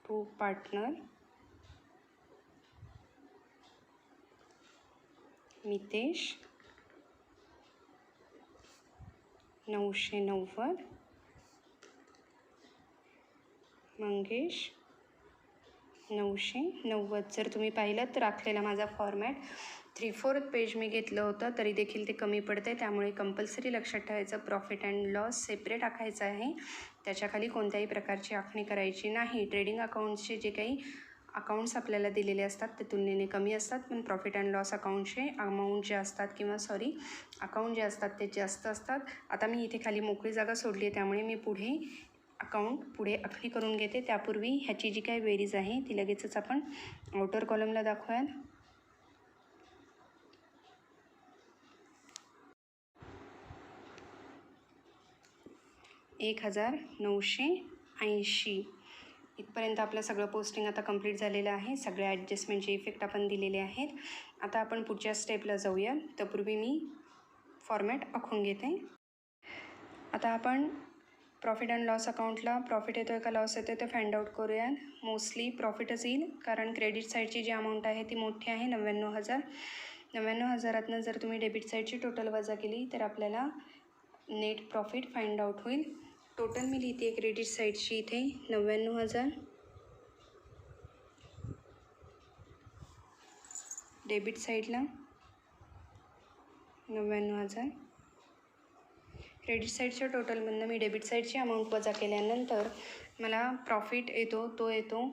to partner Mitesh 990 Mangesh 990. जर तुम्ही पाहिलं तर राखलेला माझा फॉर्मॅट 3/4 पेज मी घेतलं होतं, तरी देखील ते कमी पडते. त्यामुळे कंपल्सरी लक्षात ठेवायचं प्रॉफिट अँड लॉस सेपरेट आखायचं आहे. त्याच्याखाली कोणत्याही प्रकारची आखणी करायची नाही. ट्रेडिंग अकाउंट्सचे जे काही अकाउंट्स आपल्याला दिलेले असतात ते तुलनेने कमी असतात, पण प्रॉफिट अँड लॉस अकाउंटचे अमाऊंट जे असतात अकाउंट जे असतात ते जास्त असतात. आता मी इथे खाली मोकळी जागा सोडली आहे, त्यामुळे मी पुढे आखणी करून घेते. त्यापूर्वी ह्याची जी काही बेरीज आहे ती लगेचच आपण आउटर कॉलमला दाखवूयात. 1980 इथपर्यंत आपलं सगळं पोस्टिंग आता कंप्लीट झालेलं आहे. सगळे ॲडजस्टमेंटचे इफेक्ट आपण दिलेले आहेत. आता आपण पुढच्या स्टेपला जाऊया. त्यापूर्वी मी फॉर्मॅट आखून घेते. आता आपण प्रॉफिट अँड लॉस अकाउंटला प्रॉफिट येतो आहे का लॉस येतो आहे ते फाइंड आउट करूया. मोस्टली प्रॉफिटच येईल, कारण क्रेडिट साईडची जी अमाऊंट आहे ती मोठी आहे 99,000. 99,000तनं जर तुम्ही डेबिट साईडची टोटल वजा केली तर आपल्याला नेट प्रॉफिट फाइंड आउट होईल. टोटल मी लिहिते क्रेडिट साईडची इथे 99,000, डेबिट साईडला 99,000. क्रेडिट साईडच्या टोटलमधनं मी डेबिट साईडची अमाऊंट वजा केल्यानंतर मला प्रॉफिट येतो, तो येतो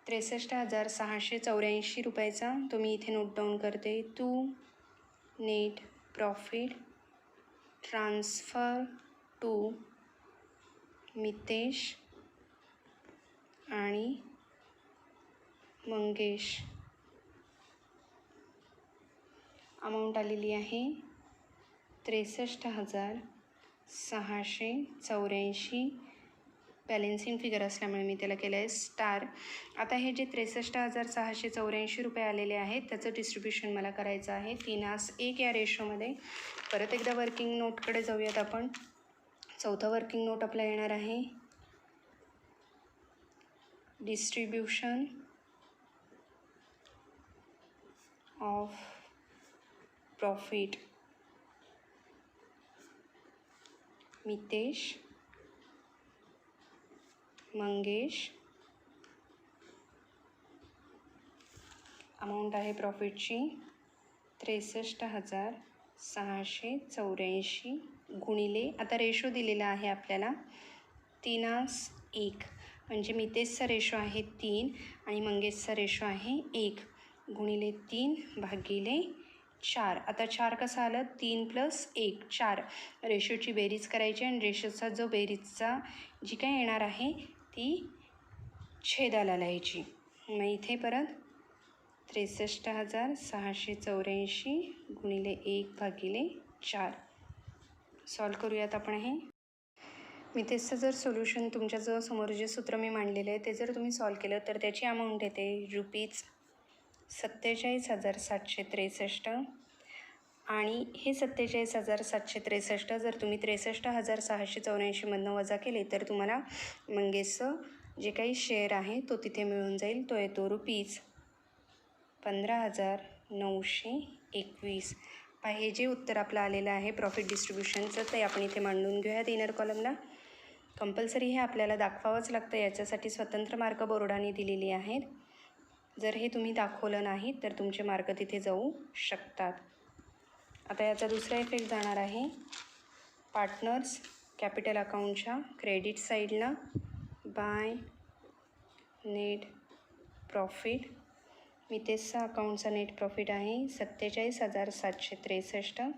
63,684 रुपयाचा. तो मी इथे नोट डाऊन करते. To net profit transfer to Mitesh आणि मंगेश. अमाऊंट आलेली आहे 63,684. बॅलेन्सिंग फिगर असल्यामुळे मी त्याला केलं आहे स्टार. आता हे जे 63,684 रुपये आलेले आहेत त्याचं डिस्ट्रीब्युशन मला करायचं आहे 3:1 या रेशोमध्ये. परत एकदा वर्किंग नोटकडे जाऊयात आपण. चौथा वर्किंग नोट आपला येणार आहे distribution of profit Mitesh Mangesh. Amount आहे प्रॉफिटची 63,684 गुणिले, आता रेशो दिलेला आहे आपल्याला 3:1, म्हणजे मितेशचा रेशो आहे 3 आणि मंगेशचा रेशो आहे 1 गुणिले 3/4. 4. आता 4 कसं आलं, 3 + 1 4. रेशोची बेरीज करायची आणि रेशोचा जो बेरीजचा जी काय येणार आहे ती छेदाला लिहायची. मग इथे परत 63,684 गुणिले 1/4. सॉल्व करूयात आपण हे. मिथेसचं जर सोल्युशन तुमच्याजवळ समोर जे सूत्र मी मांडलेलं आहे ते जर तुम्ही सॉल्व केलं तर त्याची अमाऊंट येते ₹47,763. आणि हे 47,763 जर तुम्ही 63,684मधनं वजा केले तर तुम्हाला मंगेशचं जे काही शेअर आहे तो तिथे मिळून जाईल. तो येतो ₹15,921. हे जे उत्तर आपलं आलेलं आहे प्रॉफिट डिस्ट्रीब्युशनचं ते आपण इथे मांडून घेऊयात इनर कॉलमला. कंपल्सरी हे आपल्याला दाखवावंच लागतं, याच्यासाठी स्वतंत्र मार्क बोर्डाने दिलेली आहेत. जर हे तुम्ही दाखवलं नाही तर तुमचे मार्क तिथे जाऊ शकतात. आता याचा दुसरा इफेक्ट जाणार आहे पार्टनर्स कॅपिटल अकाउंटच्या क्रेडिट साईडला. By net profit. मितेसचा अकाउंटचा नेट प्रॉफिट आहे 47,763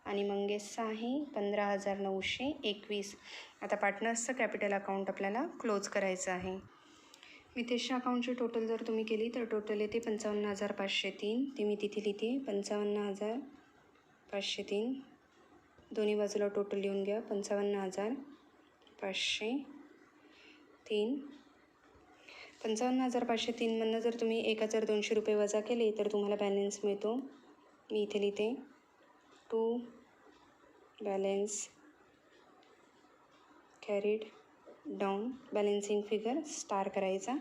आणि मंगेशचा आहे 15,921. आता पार्टनर्सचं कॅपिटल अकाउंट आपल्याला क्लोज करायचं आहे. मितेशच्या अकाउंटची टोटल जर तुम्ही केली तर टोटल येते 55,503. ती मी तिथे लिहिते 55,503. दोन्ही बाजूला टोटल लिहून घ्या 55,503. 55,503मधनं जर तुम्ही 1,200 रुपये वजा केले तर तुम्हाला बॅलन्स मिळतो. मी इथे लिहिते to balance carried down. Balancing figure star करायचा.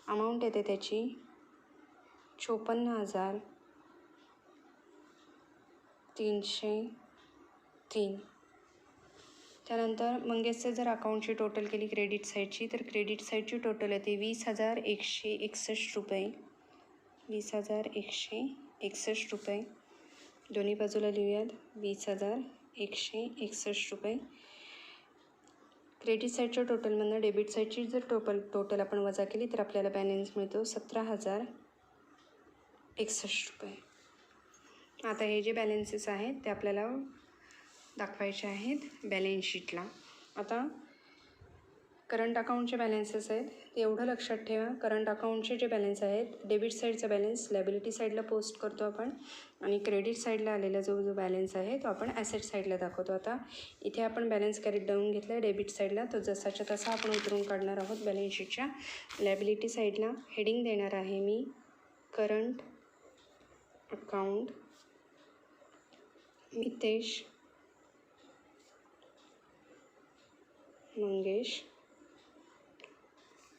अमाऊंट येते त्याची 54,303. त्यानंतर मंगेशचं जर अकाउंटची टोटल केली क्रेडिट साईडची तर क्रेडिट साईडची टोटल येते 20,161 रुपये. 20,161 रुपये. दोन्ही बाजूला लिहूयात 20,161 रुपये. क्रेडिट साईडच्या टोटलमधनं डेबिट साईडची जर टोटल आपण वजा केली तर आपल्याला बॅलन्स मिळतो 17,061 रुपये. आता हे जे बॅलन्सेस आहेत ते आपल्याला दाखवायचे आहेत बॅलन्स शीटला. आता करंट अकाउंटचे बॅलन्सेस आहेत ते एवढं लक्षात ठेवा. करंट अकाउंटचे जे बॅलन्स आहेत डेबिट साईडचा बॅलन्स लायबिलिटी साईडला पोस्ट करतो आपण आणि क्रेडिट साईडला आलेला जो बॅलन्स आहे तो आपण ॲसेट साईडला दाखवतो. आता इथे आपण बॅलन्स कॅरीड डाऊन घेतला आहे डेबिट साईडला, तो जसाच्या तसा आपण उतरून काढणार आहोत बॅलन्स शीटच्या. लायबिलिटी साईडला हेडिंग देणार आहे मी current account Mitesh Mangesh.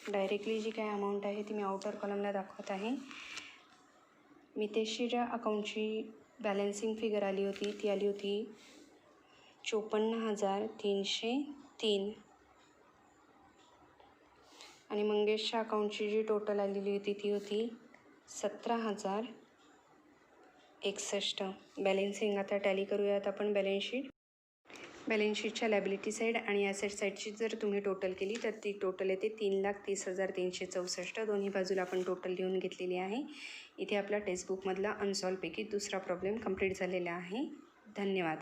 Directly जी काय अमाऊंट आहे ती मी आउटर कॉलमला दाखवत आहे. मितेशची ज्या अकाउंटची बॅलन्सिंग फिगर आली होती ती आली होती 54,303 आणि मंगेशच्या अकाउंटची जी टोटल आलेली होती ती होती 17,061. बॅलन्सिंग आता टॅली करूयात आपण बॅलन्स शीट. बॅलन्स शीटच्या लायबिलिटी साईड आणि ॲसेट साईडची जर तुम्ही टोटल केली तर ती टोटल येते 3,30,364. दोन्ही बाजूला आपण टोटल लिहून घेतलेली आहे. इथे आपला टेक्स्टबुकमधला अनसॉल्वपैकी दुसरा प्रॉब्लेम कंप्लीट झालेला आहे. धन्यवाद.